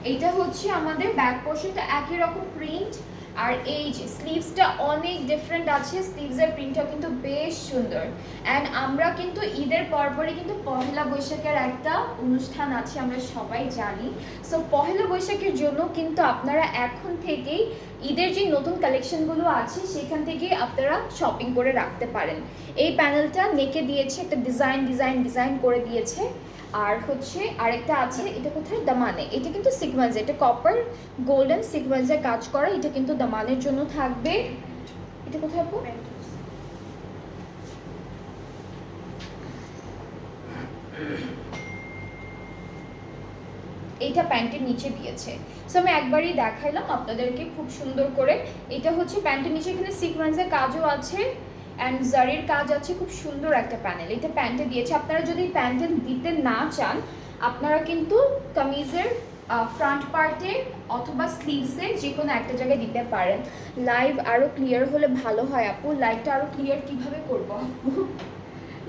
এইটা হচ্ছে আমাদের ব্যাক পোর্শনটা একই রকম প্রিন্ট, আর এই যে স্লিভসটা অনেক ডিফারেন্ট আছে, স্লিভসের প্রিন্টটাও কিন্তু বেশ সুন্দর। অ্যান্ড আমরা কিন্তু ঈদের পরপরই কিন্তু পহেলা বৈশাখের একটা অনুষ্ঠান আছে, আমরা সবাই জানি। সো পহেলা বৈশাখের জন্য কিন্তু আপনারা এখন থেকেই ঈদের যে নতুন কালেকশনগুলো আছে সেখান থেকে আপনারা শপিং করে রাখতে পারেন। এই প্যানেলটা নেকে দিয়েছে, একটা ডিজাইন করে দিয়েছে। আর হচ্ছে আরেকটা আছে, এটা কোথায়, দামানে। এটা কিন্তু সিকোয়েন্স, এটা কপার গোল্ডেন সিকোয়েন্সের কাজ করা, এটা কিন্তু দামানের জন্য থাকবে। এটা কোথায় আপু? এটা প্যান্টের নিচে দিয়েছে। সো আমি একবারই দেখাইলাম আপনাদেরকে খুব সুন্দর করে। এটা হচ্ছে প্যান্টের নিচে, এখানে সিকোয়েন্সের কাজও আছে অ্যান্ড জারির কাজ আছে, খুব সুন্দর একটা প্যানেল এটা প্যান্টে দিয়েছে। আপনারা যদি প্যান্টে দিতে না চান, আপনারা কিন্তু কামিজের ফ্রন্ট পার্টে অথবা স্লিভসের যে কোনো একটা জায়গায় দিতে পারেন। লাইভ আরও ক্লিয়ার হলে ভালো হয় আপু। লাইভটা আরও ক্লিয়ার কিভাবে করব আপু?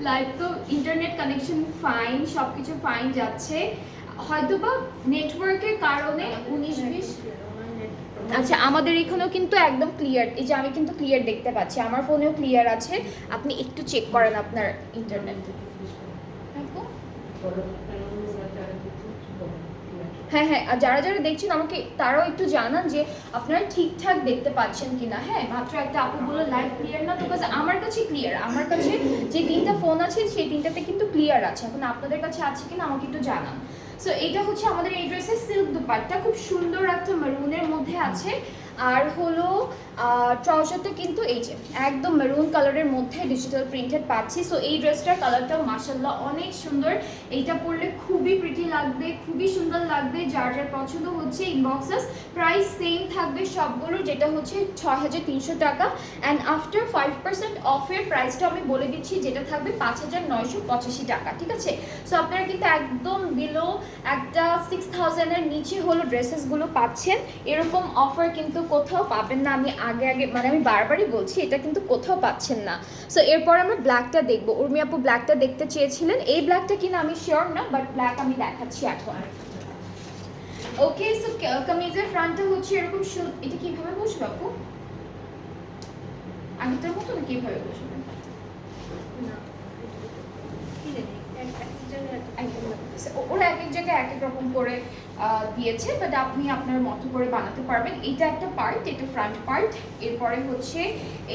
লাইভ তো ইন্টারনেট কানেকশন ফাইন, সব কিছু ফাইন যাচ্ছে, হয়তোবা নেটওয়ার্কের কারণে 19-20। আচ্ছা, আমাদের এখানেও কিন্তু একদম ক্লিয়ার, এই যে আমি কিন্তু ক্লিয়ার দেখতে পাচ্ছি, আমার ফোনেও ক্লিয়ার আছে। আপনি একটু চেক করেন আপনার ইন্টারনেট। হ্যাঁ হ্যাঁ, আর যারা যারা দেখছেন আমাকে তারাও একটু জানান যে আপনারা ঠিকঠাক দেখতে পাচ্ছেন কিনা। হ্যাঁ, মাত্র একটা আপু বলে লাইভ ক্লিয়ার না, তো কাজ আমার কাছে ক্লিয়ার, আমার কাছে যে 3টা ফোন আছে সেই 3টাতে কিন্তু ক্লিয়ার আছে। এখন আপনাদের কাছে আছে কিনা আমাকে একটু জানান। সো এইটা হচ্ছে আমাদের এই ড্রেসের সিল্ক দুপাট্টা, খুব সুন্দর একটা মেরুনের মধ্যে আছে। আর হলো ট্রাউজারটা কিন্তু এই যে একদম মেরুন কালারের মধ্যে ডিজিটাল প্রিন্টেড পাচ্ছি। সো এই ড্রেসটার কালারটাও মাশাআল্লাহ অনেক সুন্দর, এইটা পরলে খুবই প্রিটি লাগবে, খুবই সুন্দর লাগবে। যার যার পছন্দ হচ্ছে ইনবক্সেস, প্রাইস সেম থাকবে সবগুলোর, যেটা হচ্ছে 6300 টাকা। অ্যান্ড আফটার 5% অফের প্রাইসটা আমি বলে দিচ্ছি, যেটা থাকবে 5985 টাকা, ঠিক আছে? সো আপনারা কিন্তু একদম বিলো একটা 6000-এর নিচে হলো ড্রেসেসগুলো পাচ্ছেন। এরকম অফার কিন্তু কোথাও পাবেন না, আমি আগে মানে আমি বারবারই বলছি, এটা কিন্তু কোথাও পাচ্ছেন না। সো এরপর আমরা ব্ল্যাকটা দেখবো। উর্মি আপু ব্ল্যাকটা দেখতে চেয়েছিলেন, এই ব্ল্যাকটা কিনা আমি শিওর না, বাট ব্ল্যাক আমি দেখাচ্ছি এখন। ওকে, সো কামিজের ফ্রন্টটা হচ্ছে এরকম, এটা কিভাবে বসবে আপু? আগেটার মতো না, কিভাবে বসবে? ওরা এক এক জায়গায় এক এক রকম করে দিয়েছে, বাট আপনি আপনার মতো করে বানাতে পারবেন। এটা একটা পার্ট, এটা ফ্রন্ট পার্ট। এরপরে হচ্ছে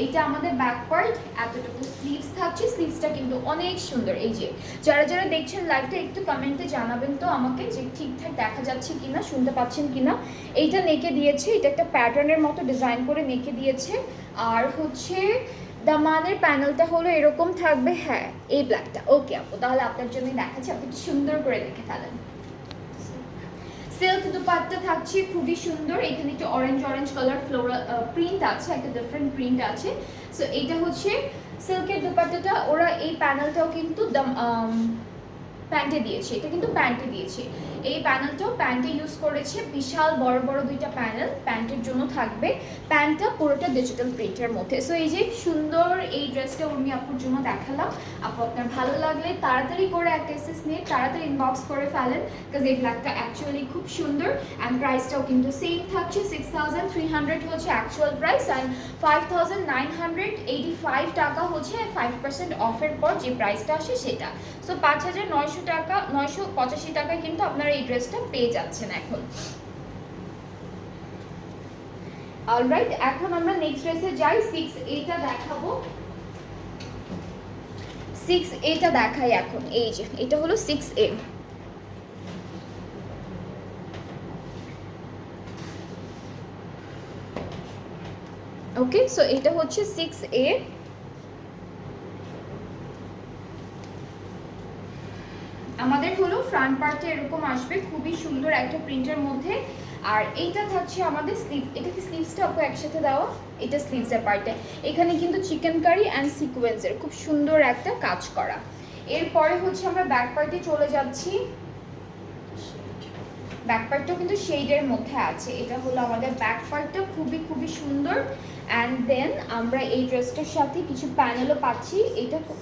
এইটা আমাদের ব্যাক পার্ট, এতটুকু স্লিভস থাকছে। স্লিভসটা কিন্তু অনেক সুন্দর। এই যে যারা যারা দেখছেন লাইভটা একটু কমেন্টে জানাবেন তো আমাকে যে ঠিকঠাক দেখা যাচ্ছে কিনা, শুনতে পাচ্ছেন কিনা। এইটা নেকে দিয়েছে, এটা একটা প্যাটার্নের মতো ডিজাইন করে নেকে দিয়েছে। আর হচ্ছে দামানের প্যানেলটা হলো এরকম থাকবে। হ্যাঁ, এই ব্ল্যাকটা। ওকে আপু, তাহলে আপনার জন্য দেখাচ্ছি, আপনি সুন্দর করে দেখে ফেলেন। সিল্ক দুপাট্টা থাকছে খুবই সুন্দর, এখানে একটু অরেঞ্জ কালার ফ্লোরাল প্রিন্ট আছে, একটা ডিফারেন্ট প্রিন্ট আছে। সো এইটা হচ্ছে সিল্কের দুপাট্টাটা, ওরা এই প্যানেলটাও কিন্তু প্যান্টে দিয়েছে, এটা কিন্তু প্যান্টে দিয়েছে। এই প্যানেলটাও প্যান্টে ইউজ করেছে, বিশাল বড় বড় দুইটা প্যানেল প্যান্টের জন্য থাকবে। প্যান্টটা পুরোটা ডিজিটাল প্রিন্টের মধ্যে। সো এই যে সুন্দর এই ড্রেসটা উর্মি আপুর জন্য দেখালাম। আপু আপনার ভালো লাগলে তাড়াতাড়ি করে একটা এসএস নিয়ে তাড়াতাড়ি ইনবক্স করে ফেলেন, বিকজ এই ব্ল্যাকটা অ্যাকচুয়ালি খুব সুন্দর। অ্যান্ড প্রাইসটাও কিন্তু সেম থাকছে, 6300 হচ্ছে অ্যাকচুয়াল প্রাইস, অ্যান্ড 5985 টাকা হচ্ছে 5% অফের পর যে প্রাইসটা আসে সেটা। সো 5900 টাকা, 985 টাকায় কিন্তু আপনারা এই ড্রেসটা পেয়ে যাচ্ছেন এখন। অলরাইট, এখন আমরা নেক্সট ড্রেসে যাই। 6A দেখাবো। 6A দেখাই এখন। এই যে এটা হলো 6A। ওকে, সো এটা হচ্ছে 6A। আমাদের হলো ফ্রন্ট পার্টে এরকম আসবে, খুবই সুন্দর একটা প্রিন্টের মধ্যে। আর এইটা থাকছে আমাদের স্লিভ। এটা কি স্লিভসটা আপু একসাথে দেওয়া? এটা স্লিভসের পার্টে, এখানে কিন্তু চিকেন কারি অ্যান্ড সিকোয়েন্সের খুব সুন্দর একটা কাজ করা। এরপরে হচ্ছে আমরা ব্যাক পার্টে চলে যাচ্ছি। ব্যাক পার্টটাও কিন্তু শেডের মধ্যে আছে। এটা হলো আমাদের ব্যাক পার্টটা, খুবই খুবই সুন্দর। অ্যান্ড দেন আমরা এই ড্রেসটার সাথে কিছু প্যানেলও পাচ্ছি।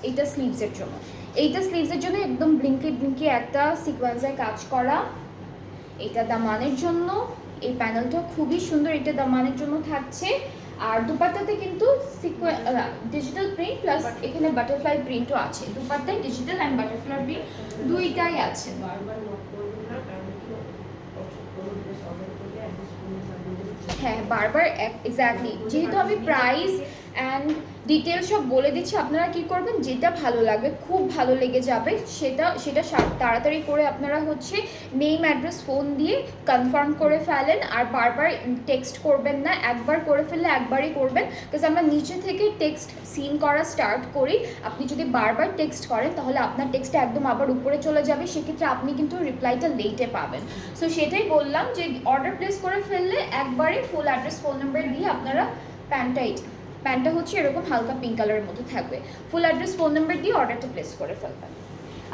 এটা স্লিভসের জন্য, এইটা স্লিভসের জন্য একদম ব্লিঙ্কি ব্লিঙ্কি একটা সিকোয়েন্সের কাজ করা। এটা দামানের জন্য এই প্যানেলটা খুবই সুন্দর, এটা দামানের জন্য থাকছে। আর দুপাট্টাতে কিন্তু ডিজিটাল প্রিন্ট প্লাস এখানে বাটারফ্লাই প্রিন্টও আছে। দুপাট্টায় ডিজিটাল অ্যান্ড বাটারফ্লাই প্রিন্ট দুইটাই আছে। হ্যাঁ, বারবার এক্স্যাক্টলি, যেহেতু আমি প্রাইস অ্যান্ড ডিটেলস সব বলে দিচ্ছি, আপনারা কি করবেন, যেটা ভালো লাগবে, খুব ভালো লেগে যাবে, সেটা তাড়াতাড়ি করে আপনারা হচ্ছে নেম অ্যাড্রেস ফোন দিয়ে কনফার্ম করে ফেলেন। আর বারবার টেক্সট করবেন না, একবার করে ফেললে একবারই করবেন, বিকজ আমরা নিচে থেকে টেক্সট সিন করা স্টার্ট করি। আপনি যদি বারবার টেক্সট করেন তাহলে আপনার টেক্সটটা একদম আবার উপরে চলে যাবে, সেক্ষেত্রে আপনি কিন্তু রিপ্লাইটা লেটে পাবেন। সো সেটাই বললাম যে অর্ডার প্লেস করে ফেললে একবারে ফুল অ্যাড্রেস ফোন নাম্বার দিয়ে আপনারা প্যান্টটা হচ্ছে এরকম হালকা পিঙ্ক কালারের মধ্যে থাকবে, ফুল অ্যাড্রেস ফোন নাম্বার দিয়ে অর্ডারটা প্লেস করে ফেলবেন।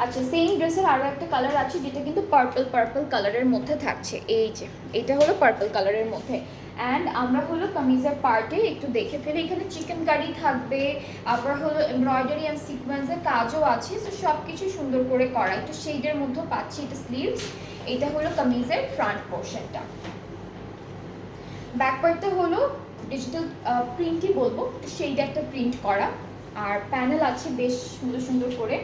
আচ্ছা, সেম ড্রেসের আরও একটা কালার আছে যেটা কিন্তু পার্পল কালারের মধ্যে থাকছে। এই যে এটা হলো পার্পল কালারের মধ্যে। অ্যান্ড আমরা হলো কামিজের পার্টে একটু দেখে ফেলি, এখানে চিকেন কারি থাকবে, আবার হলো এমব্রয়ডারি অ্যান্ড সিকোয়েন্সের কাজও আছে। সো সব কিছু সুন্দর করে করা, একটু শেডের মধ্যেও পাচ্ছি। এটা স্লিভস, এটা হলো কামিজের ফ্রন্ট পোর্শনটা। ব্যাক পার্টটা হলো ডিজিটাল প্রিন্টই বলবো, সেইটা একটা প্রিন্ট করা। আর প্যানেল আছে বেশ সুন্দর সুন্দর করে।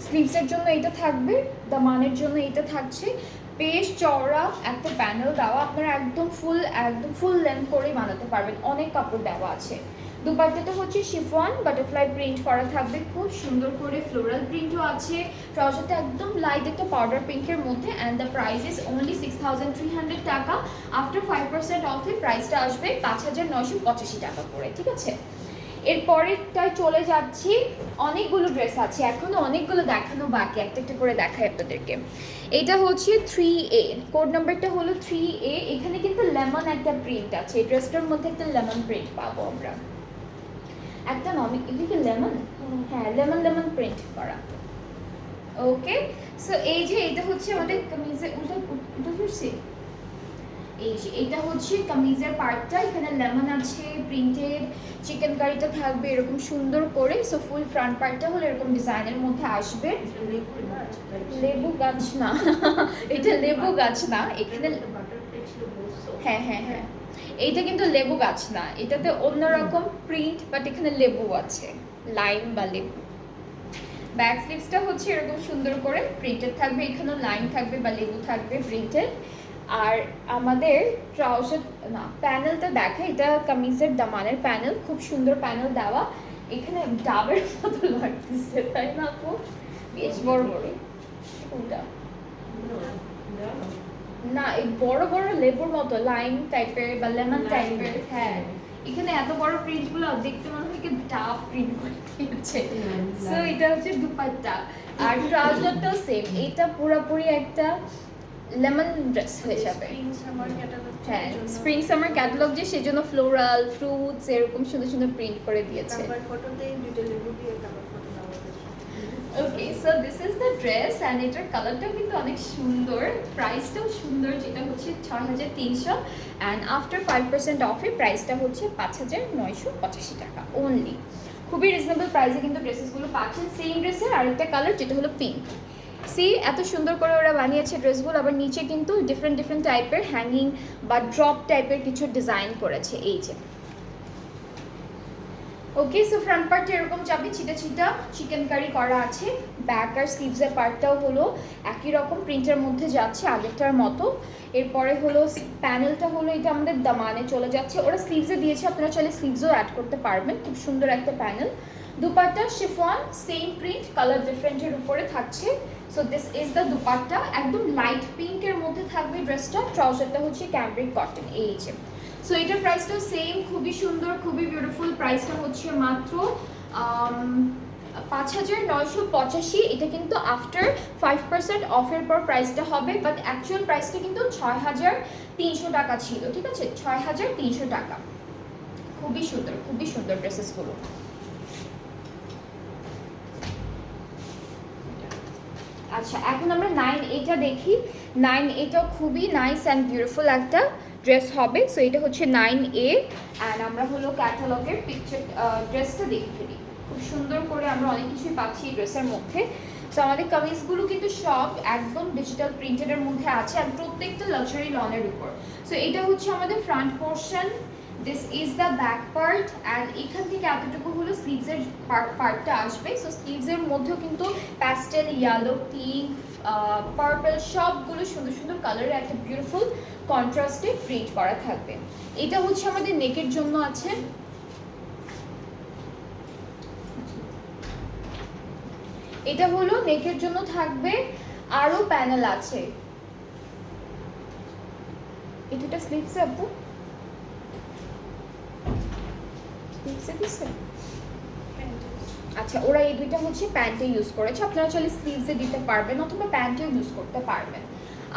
স্লিভসের জন্য এটা থাকবে, দামানের জন্য এটা থাকছে। বেশ চওড়া একটা প্যানেল দেওয়া, আপনারা একদম ফুল লেন্থ করেই বানাতে পারবেন, অনেক কাপড় দেওয়া আছে। দুপাট্টাটা হচ্ছে শিফন বাটারফ্লাই প্রিন্ট করা থাকবে, খুব সুন্দর করে ফ্লোরাল প্রিন্টও আছে। ট্রাউজারটা একদম লাইট একটা পাউডার পিঙ্কের মধ্যে। And the price is only 6300 টাকা। আফটার 5% অফে প্রাইসটা আসবে 5985 টাকা করে, ঠিক আছে। এরপরেরটায় চলে যাচ্ছি, অনেকগুলো ড্রেস আছে এখনো, অনেকগুলো দেখানো বাকি, একটা একটা করে দেখাই আপনাদেরকে। এটা হচ্ছে 3A, কোড নাম্বারটা হলো 3A। এখানে কিন্তু লেমন একটা প্রিন্ট আছে, এই ড্রেসটার মধ্যে একটা লেমন প্রিন্ট পাবো আমরা। একটা এটা কি লেমন? হ্যাঁ, লেমন প্রিন্ট করা। ওকে, সো এই যে এটা হচ্ছে আমাদের কামিজের উল্টা ধরছি। এই যে এটা হচ্ছে কামিজের পার্টটা, এখানে লেমন আছে প্রিন্টেড, চিকেন কারিটা থাকবে এরকম সুন্দর করে। সো ফুল ফ্রন্ট পার্টটা হলো এরকম ডিজাইনের মধ্যে আসবে। লেবু গাছ না এটা লেবু গাছ না, এখানে হ্যাঁ এইটা কিন্তু লেবু গাছ না, এটাতে অন্যরকম প্রিন্ট, বাট এখানে লেবু আছে, লাইম বা লেবু। ব্যাক স্লিভসটা হচ্ছে এরকম সুন্দর করে প্রিন্টেড থাকবে, এখানেও লাইন থাকবে বা লেবু থাকবে প্রিন্টেড। আর আমাদের ট্রাউজার না, প্যানেলটা দেখা, এটা কামিজের দামানের প্যানেল, খুব সুন্দর প্যানেল দেওয়া। এখানে ডাবের মতো লাগতেছে, তাই না আপু? বেশ বড় বড়, কোনটা না, এই বড় বড় লেবুর মতো লাইম টাইপের বা লেমন টাইপের। হ্যাঁ, এখানে এত বড় প্রিন্টগুলো দেখতে মনে হয় কি ডাব প্রিন্ট করে দিয়েছে। সো এটা হচ্ছে দুপাট্টা। আর ট্রাউজারটাও সেম, এটা পুরোপুরি একটা লেমন ড্রেস হয়ে যাবে। হ্যাঁ, স্প্রিং সামার ক্যাটালগ যে, সেজন্য ফ্লোরাল ফ্রুটস এরকম সুন্দর সুন্দর প্রিন্ট করে দিয়েছে। Okay, so this is the dress and এটার কালারটাও কিন্তু অনেক সুন্দর, প্রাইসটাও সুন্দর, যেটা হচ্ছে 6300। অ্যান্ড আফটার 5% অফে প্রাইসটা হচ্ছে 5985 টাকা অনলি। খুবই রিজনেবল প্রাইসে কিন্তু ড্রেসেসগুলো পাচ্ছেন। সেম ড্রেসের আরেকটা কালার যেটা হলো পিঙ্ক। সি এত সুন্দর করে ওরা বানিয়েছে ড্রেসগুলো, আবার নিচে কিন্তু ডিফারেন্ট টাইপের হ্যাঙ্গিং বা ড্রপ টাইপের কিছু ডিজাইন করেছে। এই যে ওকে, সো ফ্রন্ট পার্টে এরকম চাপি ছিটা চিকেন কারি করা আছে। ব্যাক আর স্লিভসের পার্টটাও হলো একই রকম প্রিন্টের মধ্যে যাচ্ছে আগেরটার মতো। এরপরে হলো প্যানেলটা হলো এটা আমাদের দামানে চলে যাচ্ছে, ওরা স্লিভসে দিয়েছে, আপনারা চাইলে স্লিভসও অ্যাড করতে পারবেন। খুব সুন্দর একটা panel. Dupatta chiffon, same print, colour ডিফারেন্টের উপরে থাকছে। So this is the dupatta, একদম লাইট পিঙ্কের মধ্যে থাকবে ড্রেসটা। ট্রাউজারটা হচ্ছে ক্যামব্রিক কটন। এই যে, সো এটার প্রাইসটাও সেম, খুবই সুন্দর, খুবই বিউটিফুল। প্রাইসটা হচ্ছে মাত্র 5985। এটা কিন্তু আফটার 5% অফের পর প্রাইসটা হবে, বাট অ্যাকচুয়াল প্রাইসটা কিন্তু 6300 টাকা ছিল, ঠিক আছে, 6300 টাকা। খুবই সুন্দর ড্রেসেসগুলো। আচ্ছা এখন আমরা 9A দেখি। 9A খুবই নাইস অ্যান্ড বিউটিফুল একটা ড্রেস হবে। সো এটা হচ্ছে 9A অ্যান্ড আমরা হলো ক্যাটালগের পিকচার ড্রেসটা দেখে ফেলি। খুব সুন্দর করে আমরা অনেক কিছুই পাচ্ছি এই ড্রেসের মধ্যে। সো আমাদের কামিজগুলো কিন্তু সব একদম ডিজিটাল প্রিন্টেডের মধ্যে আছে আর প্রত্যেকটা লাক্সারি লনের উপর। সো এটা হচ্ছে আমাদের front portion, this is the back part and এখান থেকে এতটুকু হলো স্লিভসের পার্টটা আসবে। সো স্লিভসের মধ্যেও কিন্তু প্যাস্টেল, ইয়েলো, পিঙ্ক, পার্পল সবগুলো সুন্দর সুন্দর কালারের একটা বিউটিফুল কন্ট্রাস্টে প্রিন্ট করা থাকবে। এটা হচ্ছে আমাদের নেকের জন্য আছে। এটা হলো নেকের জন্য থাকবে, আরো প্যানেল আছে। এটা স্লিভসে আপু স্লিভসে দিছে। আচ্ছা ওরা এই দুইটা হচ্ছে প্যান্টে ইউজ করেছে, আপনারা চাইলে স্লিভসে দিতে পারবেন অথবা প্যান্টেও ইউজ করতে পারবেন।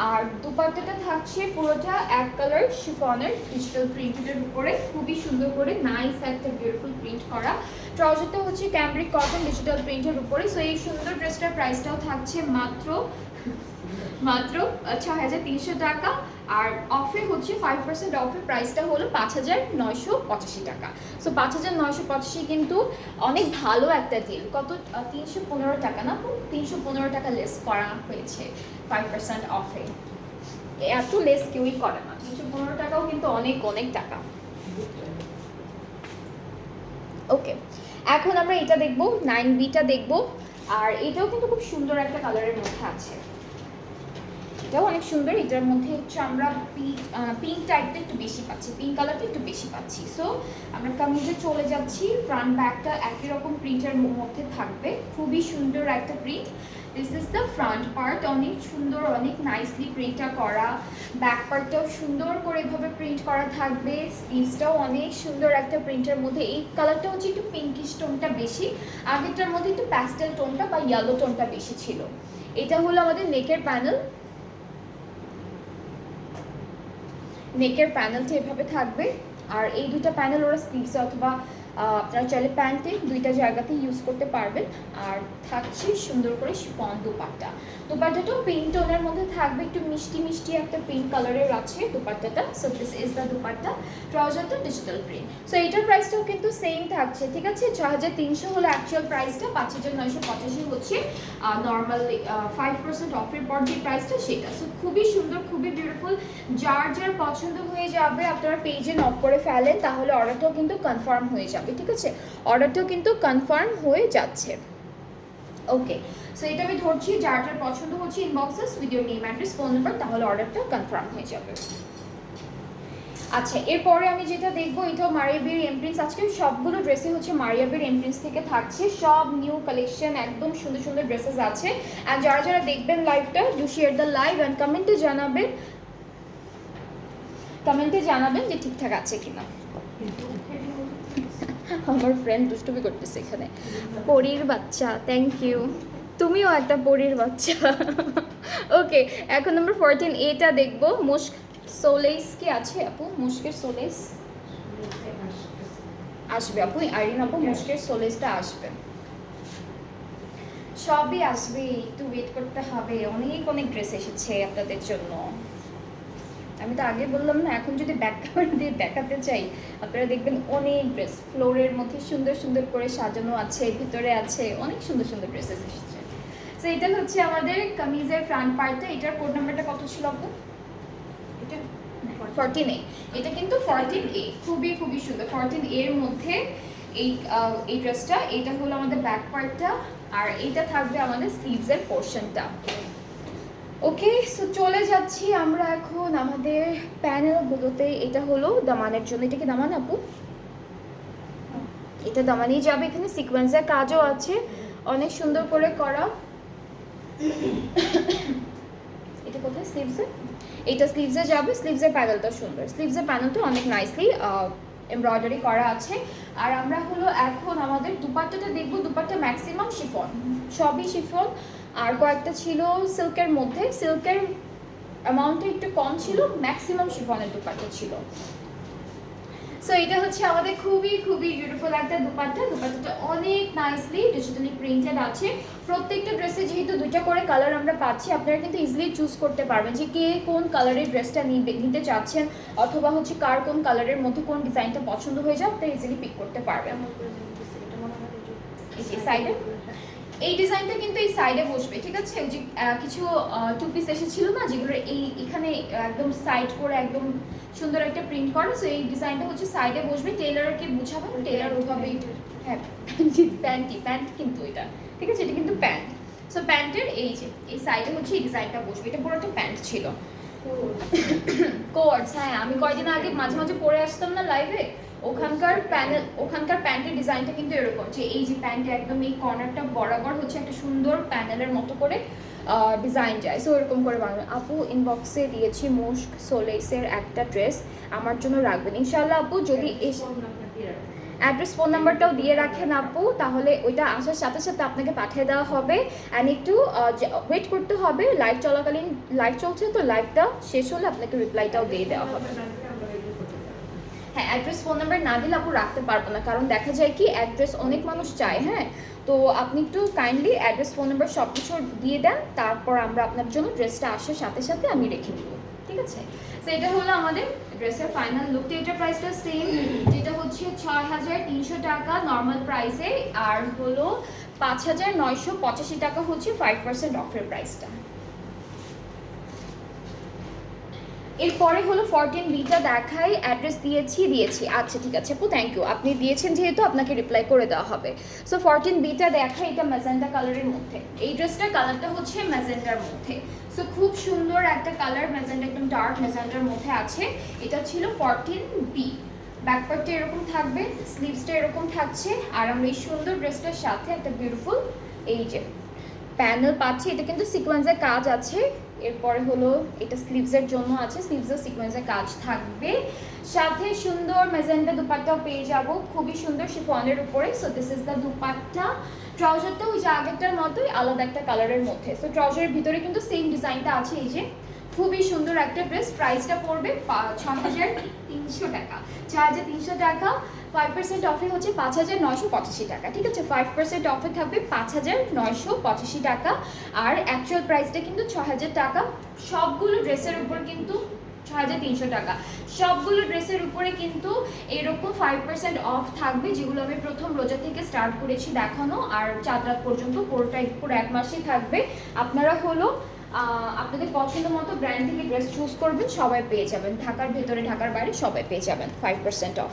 আর দুপাট্টাটা থাকছে পুরোটা এক কালার শিফনের ডিজিটাল প্রিন্টের উপরে, খুবই সুন্দর করে নাইস একটা বিউটিফুল প্রিন্ট করা। ট্রাউজারটা হচ্ছে ক্যামব্রিক কটন ডিজিটাল প্রিন্টের উপরে। সো এই সুন্দর ড্রেসটার প্রাইসটাও থাকছে মাত্র ৬,৩০০ টাকা। আর অফে হচ্ছে 5% অফের প্রাইসটা হলো ৫,৯৮৫ টাকা। সো ৫,৯৮৫ কিন্তু অনেক ভালো একটা ডিল। কত ৩১৫ টাকা না, ৩১৫ টাকা লেস করা হয়েছে 5% অফে। এত লেস কেউই করে না, ৩১৫ টাকাও কিন্তু অনেক অনেক টাকা। ওকে এখন আমরা এটা দেখবো, 9Bটা দেখবো। আর এটাও কিন্তু খুব সুন্দর একটা কালারের মধ্যে আছে, এটাও অনেক সুন্দর। এটার মধ্যে হচ্ছে আমরা পিঙ্ক টাইপটা একটু বেশি পাচ্ছি, পিঙ্ক কালারটা একটু বেশি পাচ্ছি। সো আমরা কামিজে চলে যাচ্ছি। ফ্রন্ট ব্যাকটা একই রকম প্রিন্টের মধ্যে থাকবে, খুবই সুন্দর একটা print. This is the front part, অনেক সুন্দর অনেক নাইসলি প্রিন্টটা করা। ব্যাক পার্টটাও সুন্দর করে এভাবে প্রিন্ট করা থাকবে। স্লিভসটাও অনেক সুন্দর একটা প্রিন্টের মধ্যে। এই কালারটা হচ্ছে একটু পিঙ্কিশ টোনটা বেশি, আগেরটার মধ্যে একটু প্যাস্টেল টোনটা বা ইয়েলো টোনটা বেশি ছিল। এটা হলো আমাদের নেকের প্যানেল, নেকের প্যানেলটা এভাবে থাকবে। আর এই দুইটা প্যানেল ওরা স্লিভসে অথবা আপনারা চাইলে প্যান্টে দুইটা জায়গাতে ইউজ করতে পারবেন। আর থাকছে সুন্দর করে শিফন দুপাট্টা, দুপাট্টাটাও পিঙ্ক টোনের মধ্যে থাকবে, একটু মিষ্টি মিষ্টি একটা পিঙ্ক কালারের আছে দুপাট্টাটা। So this is the dupatta, ট্রাউজারটা ডিজিটাল প্রিন্ট। সো এইটার প্রাইসটাও কিন্তু সেম থাকছে, ঠিক আছে। ৬,৩০০ হলো অ্যাকচুয়াল প্রাইসটা, ৫,৯৮৫ হচ্ছে নর্মাল 5% অফের পর যে প্রাইসটা সেটা। সো খুবই সুন্দর, খুবই বিউটিফুল। যার যার পছন্দ হয়ে যাবে আপনারা পেজে নক করে ফেলেন, তাহলে অর্ডারটাও কিন্তু কনফার্ম হয়ে যাবে, ঠিক আছে। অর্ডারটাও কিন্তু কনফার্ম হয়ে যাচ্ছে। ওকে সো এটা আমি ধরছি, যার যার পছন্দ হচ্ছে inboxes with your name address phone number, তাহলে অর্ডারটা কনফার্ম হয়ে যাবে। আচ্ছা এরপরে আমি যেটা দেখবো, এটাও মারিয়া বির এমপ্রিন্টস। আজকে সবগুলো ড্রেসই হচ্ছে মারিয়া বির এমপ্রিন্টস থেকে থাকছে, সব নিউ কালেকশন, একদম সুন্দর সুন্দর ড্রেসেস আছে। আর যারা যারা দেখবেন লাইভটা, do share the live and কমেন্টে জানাবেন যে ঠিকঠাক আছে কিনা। আমার ফ্রেন্ড দুষ্টুমি করতেছে এখানে। পরীর বাচ্চা, থ্যাংক ইউ, তুমিও একটা পরীর বাচ্চা। ওকে এখন আমরা 14A দেখবো। মুস্ক সোলেস কি আছে আপু? মুস্কের সোলেস আসবে আপু, আইরিন আপু মুস্কের সোলেসটা আসবে, সবই আসবে, একটু ওয়েট করতে হবে। অনেক অনেক ড্রেস এসেছে আপনাদের জন্য, আমি তো আগে বললাম না। এখন যদি ব্যাক ক্যামেরা দিয়ে দেখাতে চাই, আপনারা দেখবেন অনেক ড্রেস ফ্লোরের মধ্যে সুন্দর সুন্দর করে সাজানো আছে, ভিতরে আছে অনেক সুন্দর সুন্দর ড্রেসেস এসেছে। সো এটা হচ্ছে আমাদের কামিজের ফ্রন্ট পার্টটা। এটার কোড নাম্বারটা কত ছিল আপু? এটা 14A। এটা কিন্তু 14A, খুবই খুবই সুন্দর। 14A এর মধ্যে এই ড্রেসটা, এটা হলো আমাদের ব্যাক পার্টটা, আর এইটা থাকবে আমাদের স্লিভসের পোর্শনটা। ওকে সো চলে যাচ্ছি আমরা এখন আমাদের প্যানেলগুলোতে। এটা হলো দামানের জন্য, এটা কি দামান আপু? এটা দামানেই যাবে। এখানে সিকোয়েন্সের কাজও আছে, অনেক সুন্দর করে করা। এটা কোথায়? স্লিভসে, এটা স্লিভসে যাবে। স্লিভসের প্যানেলটা সুন্দর, স্লিভসের প্যানেলটা অনেক নাইসলি এমব্রয়ডারি করা আছে। আর আমরা হলো এখন আমাদের দুপাট্টাটা দেখবো। দুপাট্টা ম্যাক্সিমাম শিফন, সবই শিফন। আর কয়েকটা ছিল সিল্কের মধ্যে, সিল্কের অ্যামাউন্টটা একটু কম ছিল, ম্যাক্সিমাম শিফনের দুপাট্টা ছিল। সো এটা হচ্ছে আমাদের খুবই খুবই বিউটিফুল একটা দুপাট্টা। দুপাট্টাটা অনেক নাইসলি ডিজিটালি প্রিন্টেড আছে। প্রত্যেকটা ড্রেসে যেহেতু দুইটা করে কালার আমরা পাচ্ছি, আপনারা কিন্তু ইজিলি চুজ করতে পারবেন যে কে কোন কালারের ড্রেসটা নিতে চাচ্ছেন, অথবা হচ্ছে কার কোন কালারের মধ্যে কোন ডিজাইনটা পছন্দ হয়ে যায় আপনারা ইজিলি পিক করতে পারবেন। এই যে সাইডে এই ডিজাইনটা কিন্তু এই সাইডে বসবে, ঠিক আছে? ওই যে কিছু টু পিস এসেছিল না, যেগুলো এখানে একদম সাইড করে একদম সুন্দর একটা প্রিন্ট করা। সো এই ডিজাইনটা হচ্ছে সাইডে বসবে। টেলারকে বুঝাবেন, টেলার ওইভাবেই। হ্যাঁ, প্যান্ট কিন্তু এটা, ঠিক আছে? এটা কিন্তু প্যান্ট। সো প্যান্টের এই যে এই সাইডে হচ্ছে এই ডিজাইনটা বসবে। এটা পুরো একটা প্যান্ট ছিল, কোটস। হ্যাঁ, আমি কয়দিন আগে মাঝে মাঝে পরে আসতাম না লাইভে, ওখানকার প্যান্টের ডিজাইনটা কিন্তু এরকম, যে এই যে প্যান্টে একদম এই কর্নারটা বরাবর হচ্ছে একটা সুন্দর প্যানেলের মতো করে ডিজাইন যায়। সো এরকম করে বানাবেন। আপু ইনবক্সে দিয়েছি মোস্ক সোলেসের একটা ড্রেস, আমার জন্য রাখবেন ইনশাল্লাহ। আপু যদি অ্যাড্রেস ফোন নাম্বারটাও দিয়ে রাখেন আপু, তাহলে ওইটা আসার সাথে সাথে আপনাকে পাঠিয়ে দেওয়া হবে। অ্যান্ড একটু ওয়েট করতে হবে, লাইভ চলাকালীন, লাইভ চলছে তো লাইভটা শেষ হলে আপনাকে রিপ্লাইটাও দিয়ে দেওয়া হবে। হ্যাঁ, অ্যাড্রেস ফোন নাম্বার না দিলে আপু রাখতে পারবো না, কারণ দেখা যায় কি অ্যাড্রেস অনেক মানুষ চায়। হ্যাঁ, তো আপনি একটু কাইন্ডলি অ্যাড্রেস ফোন নাম্বার সব কিছু দিয়ে দেন, তারপর আমরা আপনার জন্য ড্রেসটা আসার সাথে সাথে আমি রেখে দিব, ঠিক আছে? তো এটা হলো আমাদের ড্রেসের ফাইনাল লুকটা। এটার প্রাইসটা সেম, যেটা হচ্ছে ৬,৩০০ টাকা নর্মাল প্রাইসে, আর হলো ৫,৯৮৫ টাকা হচ্ছে 5% অফের প্রাইসটা। এরপরে হলো 14Bটা দেখাই। অ্যাড্রেস দিয়েছি। আচ্ছা ঠিক আছে আপু, থ্যাংক ইউ। আপনি দিয়েছেন যেহেতু আপনাকে রিপ্লাই করে দেওয়া হবে। সো 14Bটা দেখাই, এটা ম্যাজেন্টা কালারের মধ্যে। এই ড্রেসটার কালারটা হচ্ছে ম্যাজেন্টার মধ্যে। সো খুব সুন্দর একটা কালার, ম্যাজেন্টা, একদম ডার্ক ম্যাজেন্টার মধ্যে আছে। এটা ছিল 14B। ব্যাকপার্টটা এরকম থাকবে, স্লিভসটা এরকম থাকছে, আর আমরা এই সুন্দর ড্রেসটার সাথে একটা বিউটিফুল এই যে প্যানেল পাচ্ছি। এটা কিন্তু সিকোয়েন্সের কাজ আছে। এরপরে হলো এটা স্লিভসের জন্য আছে, স্লিভসের সিকোয়েন্সের কাজ থাকবে, সাথে সুন্দর ম্যাজেন্টা দুপাট্টাও পেয়ে যাব, খুবই সুন্দর শিফনের উপরে। So this is the dupatta. ট্রাউজারটা ওই যে আগেরটার মতোই, আলাদা একটা কালারের মধ্যে। সো ট্রাউজারের ভিতরে কিন্তু সেম ডিজাইনটা আছে। এই যে খুবই সুন্দর একটা ড্রেস। প্রাইসটা পড়বে ৬,৩০০ টাকা। ৬,৩০০ টাকা। 5% অফে হচ্ছে ৫,৯৮৫ টাকা, ঠিক আছে? 5% অফে থাকবে ৫,৯৮৫ টাকা, আর অ্যাকচুয়াল প্রাইসটা কিন্তু ৬,০০০ টাকা। সবগুলো ড্রেসের উপর কিন্তু ৬,৩০০ টাকা। সবগুলো ড্রেসের উপরে কিন্তু এরকম 5% অফ থাকবে, যেগুলো আমি প্রথম রোজা থেকে স্টার্ট করেছি দেখানো, আর চাঁদ রাত পর্যন্ত পুরো 1 মাসই থাকবে। আপনারা হলো আপনাদের পছন্দ মতো ব্র্যান্ড থেকে ড্রেস চুজ করবেন, সবাই পেয়ে যাবেন। ঢাকার ভেতরে ঢাকার বাইরে সবাই পেয়ে যাবেন 5% অফ।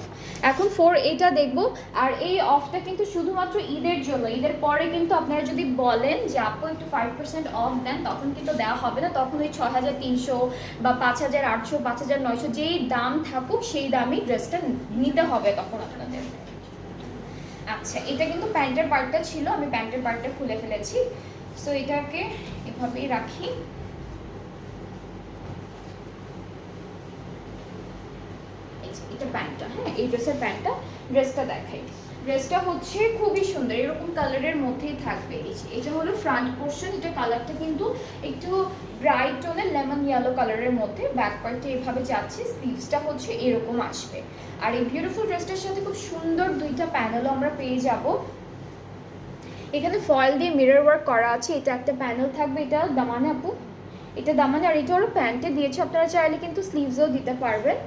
এখন 4A দেখবো। আর এই অফটা কিন্তু শুধুমাত্র ঈদের জন্য। ঈদের পরে কিন্তু আপনারা যদি বলেন যে আপু একটু 5% অফ দেন, তখন কিন্তু দেওয়া হবে না। তখন ওই ৬,৩০০ বা ৫,৮০০, ৫,৯০০ যেই দাম থাকুক সেই দামই ড্রেসটা নিতে হবে তখন আপনাদের। আচ্ছা, এটা কিন্তু প্যান্টের পার্টটা ছিল, আমি প্যান্টের পার্টটা খুলে ফেলেছি। সো এটাকে এভাবেই রাখি। এটা প্যান্টটা, হ্যাঁ এই ড্রেসের প্যান্টটা। ড্রেসটা দেখাই। ড্রেসটা হচ্ছে খুবই সুন্দর, এরকম কালারের মধ্যেই থাকবে। এটা হলো ফ্রন্ট পোর্শন। এটা কালারটা কিন্তু একটু ব্রাইট টোনের লেমন ইয়েলো কালারের মধ্যে। ব্যাক পার্টে এভাবে যাচ্ছে, স্লিভসটা হচ্ছে এরকম আসবে। আর এই বিউটিফুল ড্রেসটার সাথে খুব সুন্দর দুইটা প্যানেলও আমরা পেয়ে যাব। এখানে ফয়েল দিয়ে মিরর ওয়ার্ক করা আছে। এটা একটা প্যানেল থাকবে, এটা দামানে আপু, এটা দামানে। আর এটা হলো প্যান্টে দিয়েছে, আপনারা চাইলে কিন্তু স্লিভসও দিতে পারবেন।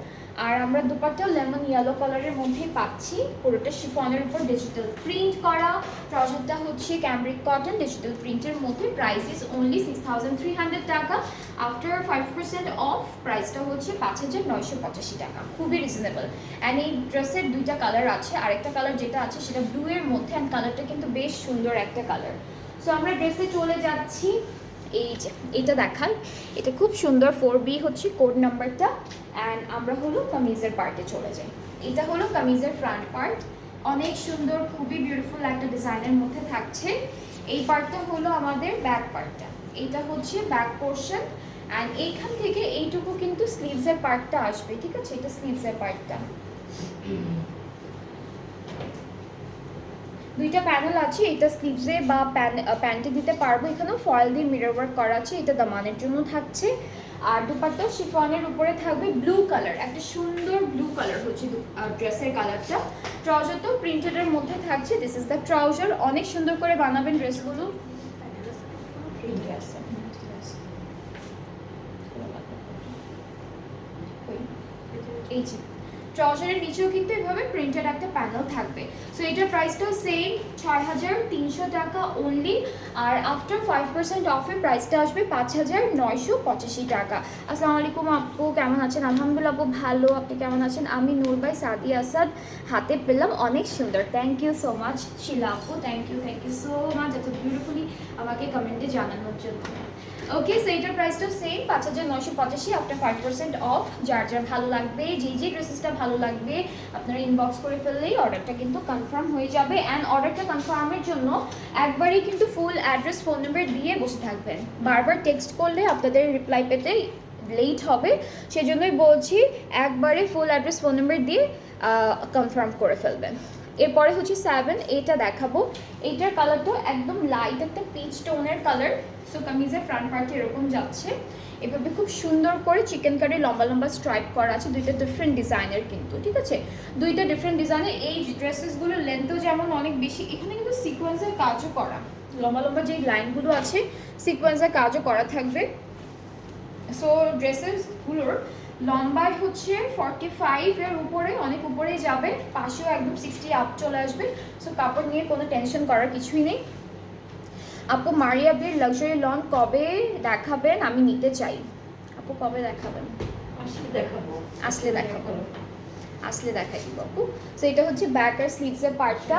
আর আমরা দুপাট্টাও লেমন ইয়েলো কালারের মধ্যেই পাচ্ছি। পুরোটা শিফনের উপর ডিজিটাল প্রিন্ট করা। ট্রাউজারটা হচ্ছে ক্যামব্রিক কটন ডিজিটাল প্রিন্টের মধ্যে। প্রাইস ইজ অনলি 6,300 টাকা। আফটার 5% অফ প্রাইসটা হচ্ছে ৫,৯৮৫ টাকা। খুবই রিজনেবল। অ্যান্ড এই ড্রেসের দুইটা কালার আছে। আরেকটা কালার যেটা আছে সেটা ব্লু এর মধ্যে, অ্যান্ড কালারটা কিন্তু বেশ সুন্দর একটা কালার। সো আমরা ড্রেসে চলে যাচ্ছি। এই যে এটা দেখাই, এটা খুব সুন্দর। 4B হচ্ছে কোড নাম্বারটা। অ্যান্ড আমরা হলো কামিজের পার্টে চলে যাই। এটা হলো কামিজের ফ্রন্ট পার্ট, অনেক সুন্দর, খুবই বিউটিফুল একটা ডিজাইনের মধ্যে থাকছে। এই পার্টটা হলো আমাদের ব্যাক পার্টটা। এটা হচ্ছে ব্যাক পোর্শন। অ্যান্ড এইখান থেকে এইটুকু কিন্তু স্লিভসের পার্টটা আসবে, ঠিক আছে? এটা স্লিভসের পার্টটা। দুইটা প্যানেল আছে, এটা স্লিভসে বা প্যান্টে দিতে পারবো। এখানেও ফয়েল দিয়ে মিরর ওয়ার্ক করা আছে, এটা দামানের জন্য থাকছে। আর দুপাট্টা শিফনের উপরে থাকবে ব্লু কালার, একটা সুন্দর ব্লু কালার হচ্ছে ড্রেসের কালারটা। ট্রাউজার তো প্রিন্টেডের মধ্যে থাকছে, দিস ইজ দ্য ট্রাউজার। অনেক সুন্দর করে বানাবেন ড্রেসগুলো। এই যে ট্রাউজারের নিচেও কিন্তু এভাবে প্রিন্টেড একটা প্যানেল থাকবে। সো এটার প্রাইসটাও সেম ৬,৩০০ টাকা অনলি। আর আফটার 5% অফের প্রাইসটা আসবে ৫,৯৮৫ টাকা। আসসালামু আলাইকুম আপু, কেমন আছেন? আলহামদুলিল্লাহ আপু ভালো, আপনি কেমন আছেন? আমি নূর বাই সাদি আসাদ হাতে পেলাম, অনেক সুন্দর। থ্যাংক ইউ সো মাচ শিলা আপু, থ্যাংক ইউ সো মাচ এত বিউটিফুলি আমাকে কমেন্টে জানানোর জন্য। ওকে, সো এটার প্রাইসটাও সেম ৫,৯৮৫ আফটার 5% অফ। যার যার ভালো লাগবে, যে ড্রেসেসটা ভালো লাগবে আপনারা ইনবক্স করে ফেললেই অর্ডারটা কিন্তু কনফার্ম হয়ে যাবে। অ্যান্ড অর্ডারটা কনফার্মের জন্য একবারই কিন্তু ফুল অ্যাড্রেস ফোন নাম্বার দিয়ে বসে থাকবেন। বারবার টেক্সট করলে আপনাদের রিপ্লাই পেতে লেট হবে, সেজন্যই বলছি একবারে ফুল অ্যাড্রেস ফোন নাম্বার দিয়ে কনফার্ম করে ফেলবেন। এরপরে হচ্ছে 7, এটা দেখাবো। এইটার কালারটা একদম লাইট একটা পিচ টোনের কালার। সো কামিজের ফ্রন্ট পার্টে এরকম যাচ্ছে, এভাবে খুব সুন্দর করে চিকেন কারি লম্বা লম্বা স্ট্রাইপ করা আছে। দুইটা ডিফারেন্ট ডিজাইনের কিন্তু, ঠিক আছে, দুইটা ডিফারেন্ট ডিজাইনের। এই ড্রেসেসগুলোর লেন্থও যেমন অনেক বেশি, এখানে কিন্তু সিকোয়েন্সের কাজও করা, লম্বা লম্বা যে লাইনগুলো আছে সিকোয়েন্সের কাজও করা থাকবে। সো ড্রেসেসগুলোর লম্বায় হচ্ছে 45 এর উপরে, অনেক উপরেই যাবে, পাশেও একদম 60 আপ চলে আসবে। সো কাপড় নিয়ে কোনো টেনশন করার কিছুই নেই। আপু মারিয়া বির লাক্সারি লন কবে দেখাবেন? আমি নিতে চাই। আপু কবে দেখাবেন? আসলে দেখাবো, আসলে দেখাবো, আসলে দেখাই দিব আপু। সো এটা হচ্ছে ব্যাক আর স্লিভসের পার্টটা।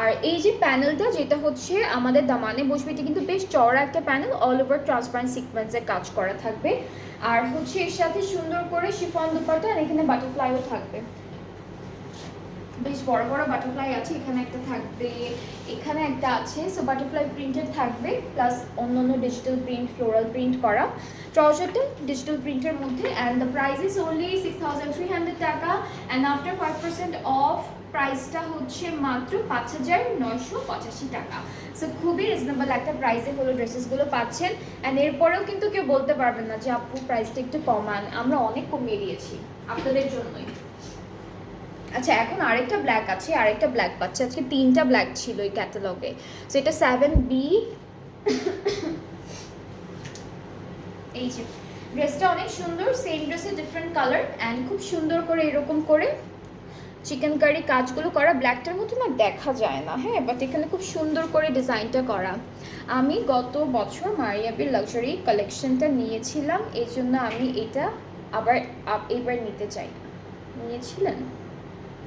আর এই যে প্যানেলটা যেটা হচ্ছে আমাদের দামানে বসবে, এটা কিন্তু বেশ চওড়া একটা প্যানেল, অল ওভার ট্রান্সপারেন্ট সিকোয়েন্সের কাজ করা থাকবে। আর হচ্ছে এর সাথে সুন্দর করে শিফন দুপাট্টা, আর এখানে বাটারফ্লাইও থাকবে, বেশ বড় বড় বাটারফ্লাই আছে। এখানে একটা থাকবে, এখানে একটা আছে। সো বাটারফ্লাই প্রিন্টেড থাকবে, প্লাস অন্যান্য ডিজিটাল প্রিন্ট, ফ্লোরাল প্রিন্ট করা। ট্রাউজারটা ডিজিটাল প্রিন্টের মধ্যে। And the price is only 6,300 টাকা। অ্যান্ড আফটার 5% অফ প্রাইসটা হচ্ছে মাত্র ৫,৯৮৫ টাকা। সো খুবই রিজনেবল একটা প্রাইসে হলো ড্রেসেসগুলো পাচ্ছেন। অ্যান্ড এরপরেও কিন্তু কেউ বলতে পারবেন না যে আপু প্রাইসটা একটু কমান, আমরা অনেক কমিয়ে দিয়েছি আপনাদের জন্যই। আচ্ছা, এখন আরেকটা ব্ল্যাক আছে, আরেকটা ব্ল্যাক পাচ্ছে। আজকে 3টা ব্ল্যাক ছিল এই ক্যাটালগে। সো এটা 7B। এই যে ড্রেসটা অনেক সুন্দর, সেম ড্রেসে ডিফারেন্ট কালার অ্যান্ড খুব সুন্দর করে এরকম করে চিকেন কারি কাজগুলো করা। ব্ল্যাকটার মধ্যে না দেখা যায় না, হ্যাঁ, বাট এখানে খুব সুন্দর করে ডিজাইনটা করা। আমি গত বছর মারিয়াবির লাক্সারি কালেকশনটা নিয়েছিলাম, এই জন্য আমি এটা আবার এবার নিতে চাই। নিয়েছিলেন?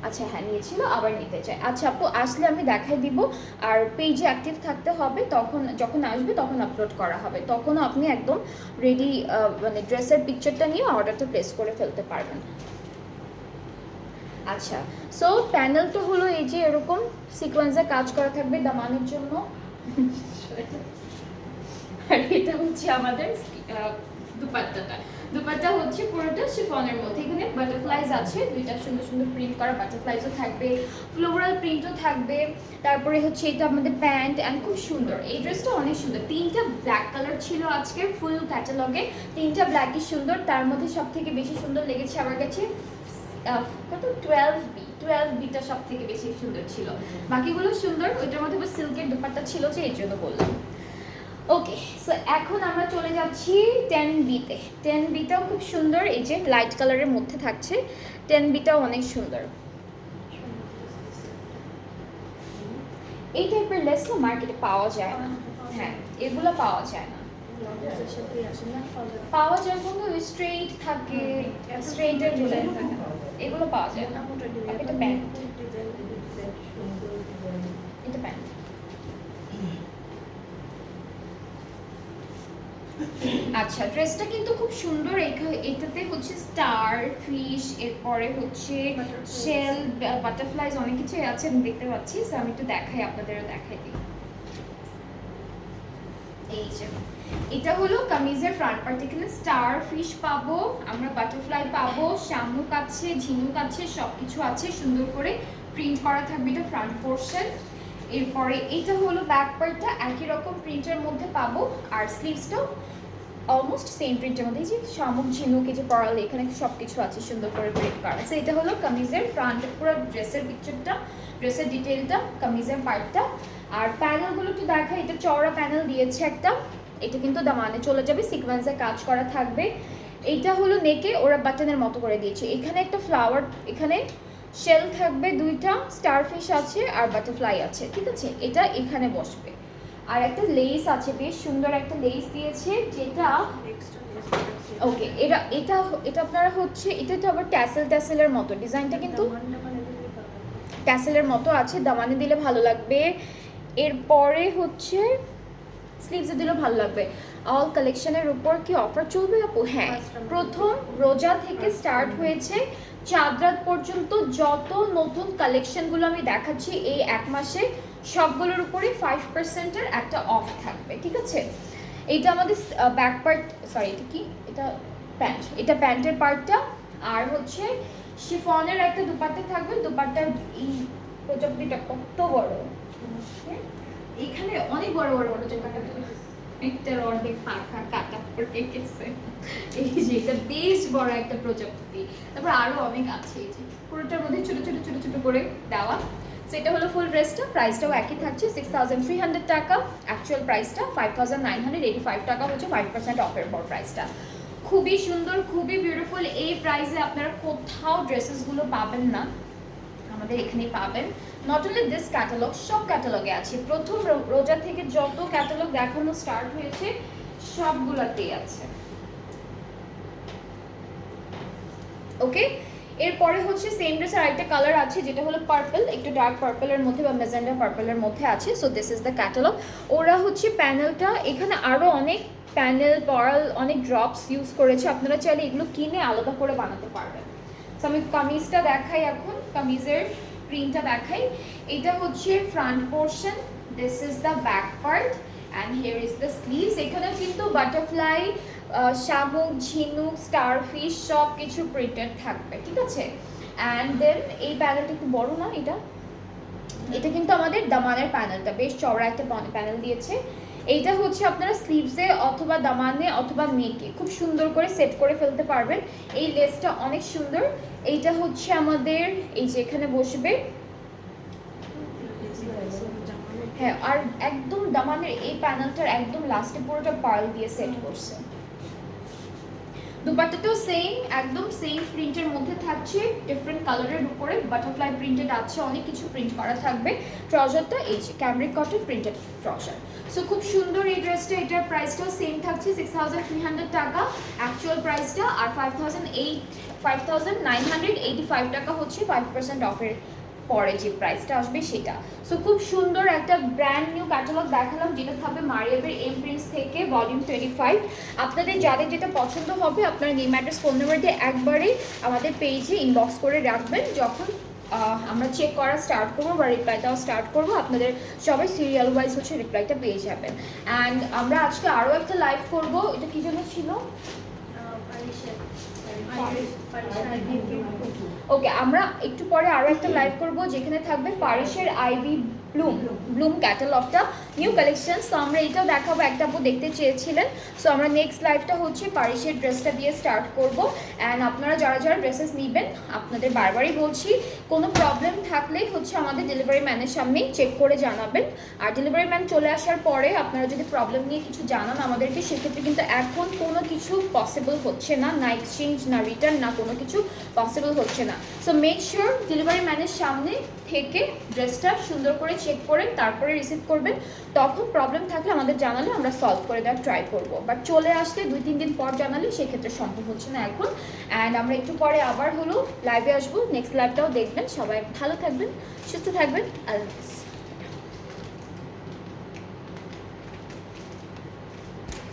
আচ্ছা হ্যাঁ নিয়েছিল, আবার নিতে চাই। আচ্ছা আপু আসলে আমি দেখাই দিব। আর পেজে অ্যাক্টিভ থাকতে হবে, তখন যখন আসবে তখন আপলোড করা হবে, তখনও আপনি একদম রেডি মানে ড্রেসের পিকচারটা নিয়ে অর্ডারটা প্লেস করে ফেলতে পারবেন। আচ্ছা, সো প্যানেলটা হলো এই যে এরকম সিকোয়েন্সে কাজ করা থাকবে দামানের জন্য। আর এটা হচ্ছে আমাদের দুপাট্টাটা। দুপাট্টা হচ্ছে পুরোটা শিফনের মধ্যে, এখানে বাটারফ্লাইজ আছে, দুইটা সুন্দর সুন্দর প্রিন্ট করা বাটারফ্লাইজও থাকবে, ফ্লোরাল প্রিন্টও থাকবে। তারপরে হচ্ছে এটা আমাদের প্যান্ট অ্যান্ড খুব সুন্দর। এই ড্রেসটা অনেক সুন্দর। 3টা ব্ল্যাক কালার ছিল আজকে ফুল ক্যাটালগে, 3টা ব্ল্যাকই সুন্দর। তার মধ্যে সব থেকে বেশি সুন্দর লেগেছে আমার কাছে কত 12Bটা সব থেকে বেশি সুন্দর ছিল, বাকিগুলো সুন্দর। ওইটার মধ্যে সিল্কের দুপাট্টা ছিল যে এই জন্য বললাম। ওকে, সো এখন আমরা চলে যাচ্ছি 10Bতে। 10Bটাও খুব সুন্দর, এই যে লাইট কালারের মধ্যে থাকছে। 10Bটাও অনেক সুন্দর। এই টাইপের লেস না মার্কেটে পাওয়া যায় না, হ্যাঁ এগুলো পাওয়া যায় না। পাওয়া যায় কোনো স্ট্রেইট থাকে, স্ট্রেইটের ডিজাইন থাকে, এগুলো পাওয়া যায় না। এটা প্যান্ট, এটা প্যান্ট। আচ্ছা, ড্রেসটা কিন্তু খুব সুন্দর। এটাতে হচ্ছে স্টার, ফিশ, এরপরে হচ্ছে শেল, বাটারফ্লাইজ, অনেক কিছু আছে আমি দেখতে পাচ্ছি। সো আমি একটু দেখাই, আপনাদেরও দেখাই দিই। এই যে এটা হলো কামিজের ফ্রন্ট পার্ট, এখানে স্টার, ফিশ পাবো আমরা, বাটারফ্লাই পাবো, শামুক আছে, ঝিনুক আছে, সব কিছু আছে সুন্দর করে প্রিন্ট করা থাকবে, এটা ফ্রন্ট পোর্শন। এরপরে এটা হলো ব্যাক পার্টটা, একই রকম প্রিন্টের মধ্যে পাবো। আর স্লিভসটাও অলমোস্ট সেম প্রিন্টের মধ্যে, যে শামুক ঝিনুক এই যে পরাল এখানে সব কিছু আছে সুন্দর করে প্রিন্ট করা আছে। এটা হলো কামিজের ফ্রন্ট, পুরো ড্রেসের পিকচারটা, ড্রেসের ডিটেলটা, কামিজের পার্টটা। আর প্যানেলগুলো একটু দেখা, এটা চওড়া প্যানেল দিয়েছে একটা, এটা কিন্তু দামানে চলে যাবে, সিকোয়েন্সে কাজ করা থাকবে। এইটা হলো নেকে ওরা বাটনের মতো করে দিয়েছে, এখানে একটা ফ্লাওয়ার, এখানে শেল থাকবে দুইটা, স্টারফিশ আছে আর বাটারফ্লাই আছে, ঠিক আছে, এটা এখানে বসবে। আর একটা লেস আছে, বেশ সুন্দর একটা লেস দিয়েছে, যেটা ওকে এটা এটা এটা আপনারা হচ্ছে, এটা তো আবার ট্যাসেলের মতো ডিজাইনটা, কিন্তু ট্যাসেলের মতো আছে, দামানে দিলে ভালো লাগবে। এরপরে হচ্ছে স্লিভসে দিলেও ভালো লাগবে। অল কালেকশনের উপর কি অফার চলবে আপু? হ্যাঁ, প্রথম রোজা থেকে স্টার্ট হয়েছে চাঁদ রাত পর্যন্ত যত নতুন কালেকশনগুলো আমি দেখাচ্ছি এই এক মাসে, সবগুলোর উপরে 5%-এর একটা অফ থাকবে, ঠিক আছে। এইটা আমাদের ব্যাক পার্ট, সরি এটা কি, এটা প্যান্ট, এটা প্যান্টের পার্টটা। আর হচ্ছে শিফনের একটা দুপাট্টা থাকবে, দুপাট্টার এই প্রজাপতিটা কত বড়, এখানে অনেক বড় বড় বড় জায়গাটা, একটার অর্ধেক পাখা কাটা পড়ে গেছে, এই যে এটা বেশ বড় একটা প্রজাপতি। তারপর আরো অনেক আছে, এই যে পুরোটার মধ্যে ছোট ছোট ছোট ছোট করে দেওয়া। সেটা হলো ফুল ড্রেসটা, প্রাইসটাও একই থাকছে 6300 টাকা, অ্যাকচুয়াল প্রাইসটা 5985 টাকা হচ্ছে 5% অফের পর প্রাইসটা। খুবই সুন্দর, খুবই বিউটিফুল, এই প্রাইসে আপনারা কোথাও ড্রেসেসগুলো পাবেন না, আমাদের এখানেই পাবেন। নট অনলি দিস ক্যাটালগ, সব ক্যাটালগে আছে, প্রথম রোজা থেকে যত ক্যাটালগ দেখানো স্টার্ট হয়েছে সবগুলোতেই আছে। ওকে, এরপরে হচ্ছে সেম ড্রেসের আরেকটা কালার আছে, যেটা হলো পার্পল, একটু ডার্ক পার্পলের মধ্যে বা মেজেন্ডা পার্পলের মধ্যে আছে। So this is the catalogue. ওরা হচ্ছে প্যানেলটা, এখানে আরও অনেক প্যানেল পরাল, অনেক ড্রপস ইউজ করেছে, আপনারা চাইলে এগুলো কিনে আলাদা করে বানাতে পারবেন। তো আমি কামিজটা দেখাই, এখন কামিজের প্রিন্টটা দেখাই। এটা হচ্ছে front portion, this is the back part and here is the sleeves. এখানেও কিন্তু বাটারফ্লাই, শামুক, ঝিনুক, স্টারফিশ সব কিছু প্রিন্টেড থাকবে, ঠিক আছে। অ্যান্ড দেন এই প্যানেলটা একটু বড় না, এটা কিন্তু আমাদের দামানের প্যানেলটা, বেশ চওড়া একটা প্যানেল দিয়েছে। এইটা হচ্ছে আপনারা স্লিভসে অথবা দামানে অথবা নেকে খুব সুন্দর করে সেট করে ফেলতে পারবেন। এই লেসটা অনেক সুন্দর। এইটা হচ্ছে আমাদের এই যে এখানে বসবে, হ্যাঁ, আর একদম দামানের এই প্যানেলটার একদম লাস্টে পুরোটা পার্ল দিয়ে সেট করছে। দুপাট্টাটাও সেম, একদম সেম প্রিন্টের মধ্যে থাকছে, ডিফারেন্ট কালারের উপরে বাটারফ্লাই প্রিন্টেড আছে, অনেক কিছু প্রিন্ট করা থাকবে। ট্রাউজারটা এই যে ক্যামরিক কটন প্রিন্টেড ট্রাউজার। সো খুব সুন্দর এই ড্রেসটা, এটার প্রাইসটাও সেম থাকছে 6300 টাকা অ্যাকচুয়াল প্রাইসটা, আর 5985 টাকা হচ্ছে 5% অফের পরে যে প্রাইসটা আসবে সেটা। সো খুব সুন্দর একটা ব্র্যান্ড নিউ ক্যাটালগ দেখালাম, যেটা থাকবে মারিয়াবের এম প্রিন্টস থেকে ভলিউম 25। আপনাদের যাদের যেটা পছন্দ হবে আপনারা নেম অ্যাড্রেস ফোন নাম্বার দিয়ে একবারেই আমাদের পেজে ইনবক্স করে রাখবেন, যখন আমরা চেক করা স্টার্ট করবো বা রিপ্লাই দেওয়া স্টার্ট করবো, আপনাদের সবাই সিরিয়াল ওয়াইজ হচ্ছে রিপ্লাইটা পেয়ে যাবেন। অ্যান্ড আমরা আজকে আরও একটা লাইভ করবো, এটা কী জন্য ছিল, ওকে, আমরা একটু পরে আরও একটা লাইভ করব যেখানে থাকবে পারিসের আইভি ব্লুম ক্যাটালগটা, নিউ কালেকশন। সো আমরা এটাও দেখাবো, একটা আপু দেখতে চেয়েছিলেন। সো আমরা নেক্সট লাইভটা হচ্ছে পারিসের ড্রেসটা দিয়ে স্টার্ট করব। অ্যান্ড আপনারা যারা যারা ড্রেসেস নেবেন, আপনাদের বারবারই বলছি, কোনো প্রবলেম থাকলেই হচ্ছে আমাদের ডেলিভারি ম্যানের সামনেই চেক করে জানাবেন। আর ডেলিভারি ম্যান চলে আসার পরে আপনারা যদি প্রবলেম নিয়ে কিছু জানান আমাদেরকে, সেক্ষেত্রে কিন্তু এখন কোনো কিছু পসিবল হচ্ছে না, না এক্সচেঞ্জ না রিটার্ন না কোনো কিছু পসিবল হচ্ছে না। সো মেক শিওর ডেলিভারি ম্যানের সামনে থেকে ড্রেসটা সুন্দর করে চেক করে তারপরে রিসিভ করবেন। তখন প্রবলেম থাকলে আমাদের জানালে আমরা সলভ করে দেওয়ার ট্রাই করব, বাট চলে আসলে 2-3 দিন পর জানালে সেক্ষেত্রে সম্ভব হচ্ছে না এখন। অ্যান্ড আমরা একটু পরে আবার হলো লাইভে আসবো, নেক্সট লাইভটাও দেখবেন। সবাই ভালো থাকবেন, সুস্থ থাকবেন, আল্লাহ হাফিজ।